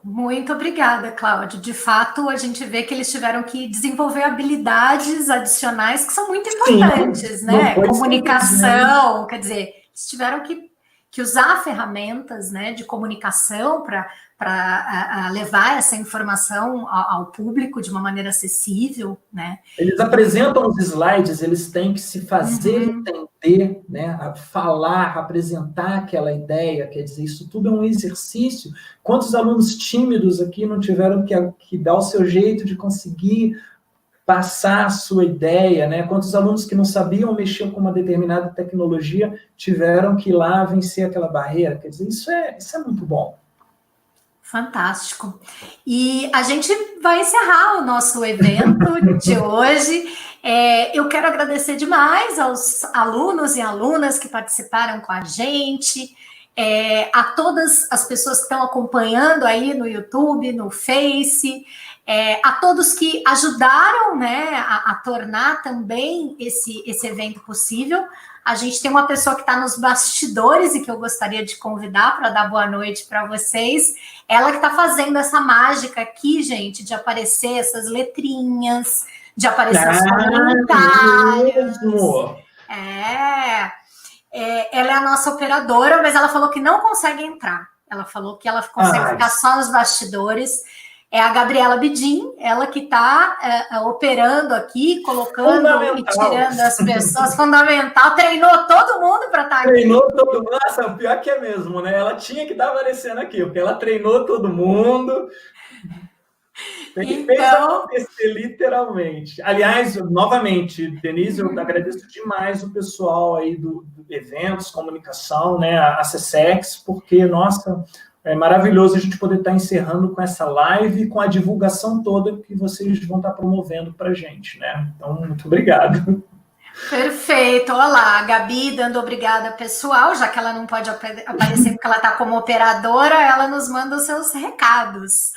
Muito obrigada, Cláudio. De fato, a gente vê que eles tiveram que desenvolver habilidades adicionais que são muito importantes, Sim, né? Comunicação, quer dizer, eles tiveram que usar ferramentas, né, de comunicação para levar essa informação ao público de uma maneira acessível, né? Eles apresentam os slides, eles têm que se fazer entender, né? Falar, apresentar aquela ideia, quer dizer, isso tudo é um exercício. Quantos alunos tímidos aqui não tiveram que dar o seu jeito de conseguir passar a sua ideia, né? Quantos alunos que não sabiam mexer com uma determinada tecnologia tiveram que ir lá vencer aquela barreira, quer dizer, isso é muito bom. Fantástico. E a gente vai encerrar o nosso evento de hoje. Eu quero agradecer demais aos alunos e alunas que participaram com a gente, a todas as pessoas que estão acompanhando aí no YouTube, no Face, a todos que ajudaram, né, a tornar também esse evento possível. A gente tem uma pessoa que está nos bastidores e que eu gostaria de convidar para dar boa noite para vocês. Ela que está fazendo essa mágica aqui, gente, de aparecer essas letrinhas, de aparecer os comentários. Ela é a nossa operadora, mas ela falou que não consegue entrar. Ela falou que ela consegue ficar só nos bastidores. É a Gabriela Bidin, ela que está operando aqui, colocando e tirando as pessoas. Fundamental, treinou todo mundo para estar aqui. Treinou todo mundo, nossa, o pior que é mesmo, né? Ela tinha que estar aparecendo aqui, porque ela treinou todo mundo. Fez acontecer, literalmente. Aliás, novamente, Denise, eu agradeço demais o pessoal aí do eventos, comunicação, né? A CSEX, porque, nossa... É maravilhoso a gente poder estar encerrando com essa live e com a divulgação toda que vocês vão estar promovendo para a gente, né? Então, muito obrigado. Perfeito. Olá, a Gabi dando obrigada pessoal, já que ela não pode aparecer porque ela está como operadora, ela nos manda os seus recados.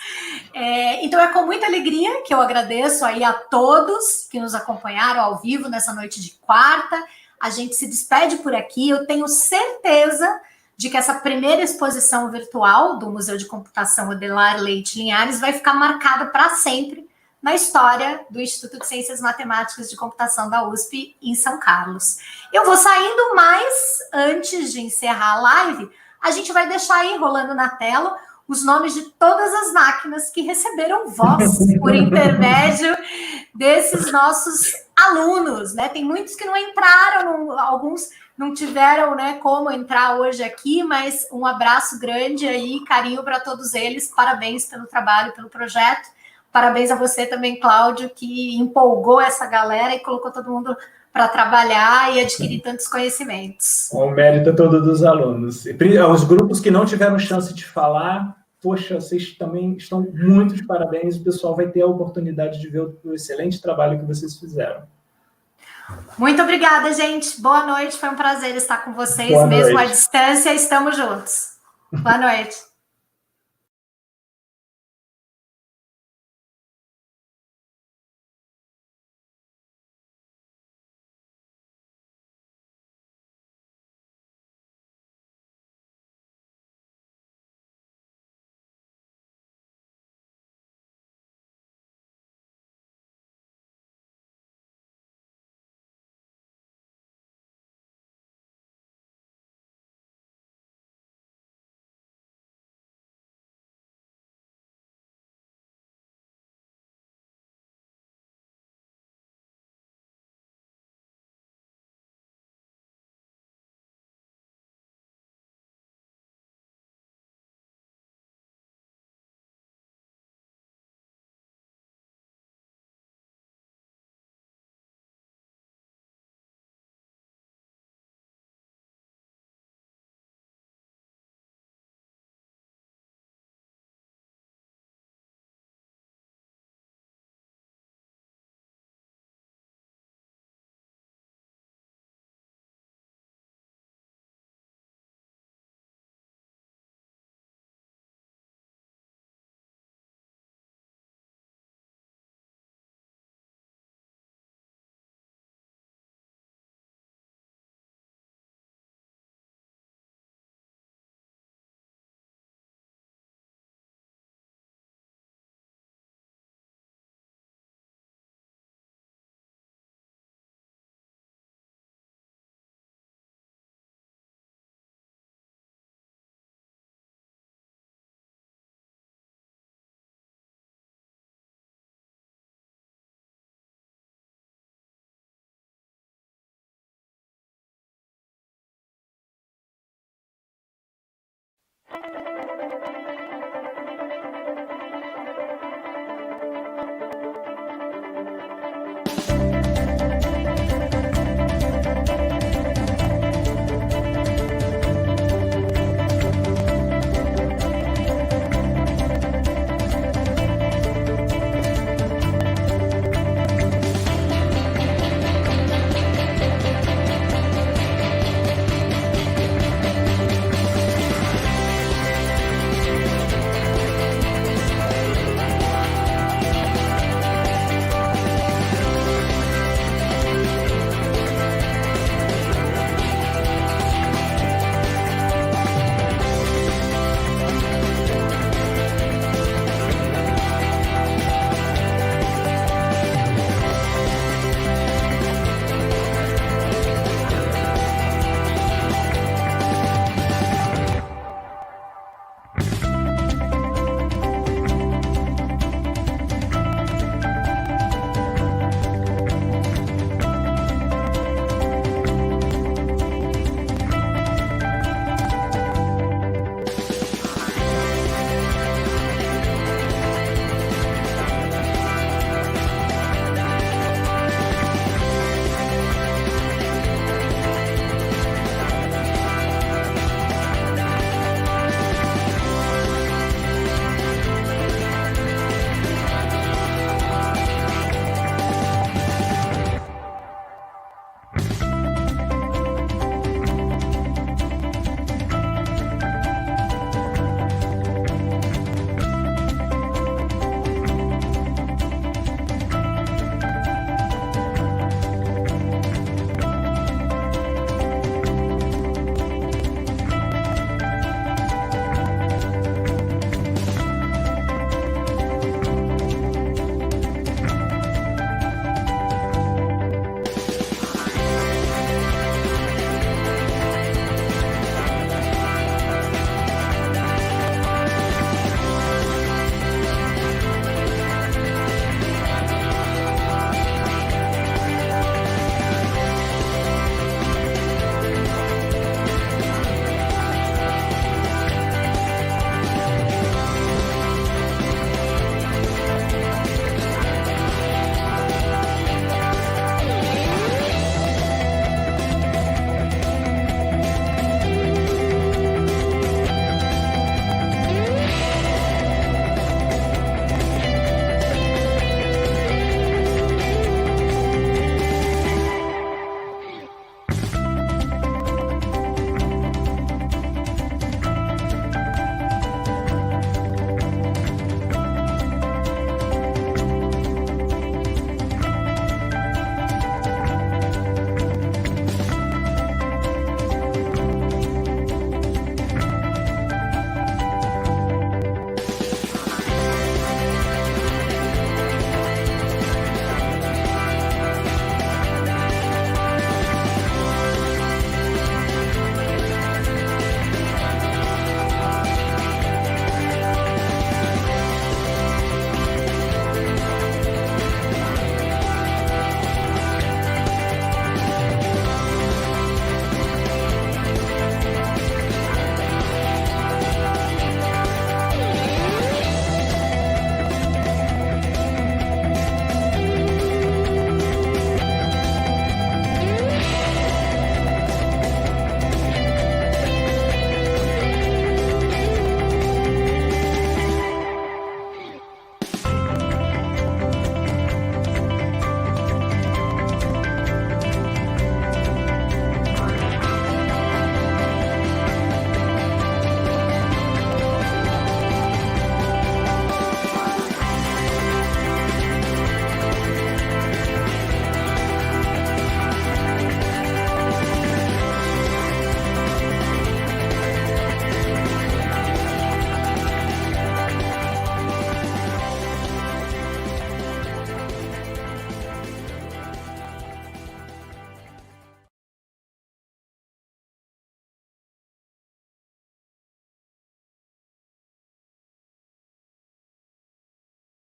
Então, é com muita alegria que eu agradeço aí a todos que nos acompanharam ao vivo nessa noite de quarta. A gente se despede por aqui. Eu tenho certeza de que essa primeira exposição virtual do Museu de Computação Odelar Leite Linhares vai ficar marcada para sempre na história do Instituto de Ciências Matemáticas de Computação da USP em São Carlos. Eu vou saindo, mas antes de encerrar a live, a gente vai deixar aí rolando na tela os nomes de todas as máquinas que receberam voz por intermédio desses nossos alunos, né? Tem muitos que não entraram, alguns não tiveram, né, como entrar hoje aqui, mas um abraço grande aí, carinho para todos eles, parabéns pelo trabalho, pelo projeto, parabéns a você também, Cláudio, que empolgou essa galera e colocou todo mundo para trabalhar e adquirir tantos conhecimentos. O mérito é todo dos alunos. Os grupos que não tiveram chance de falar, poxa, vocês também estão muito de parabéns, o pessoal vai ter a oportunidade de ver o excelente trabalho que vocês fizeram. Muito obrigada, gente. Boa noite, foi um prazer estar com vocês, Boa mesmo noite. à distância, estamos juntos. Boa noite.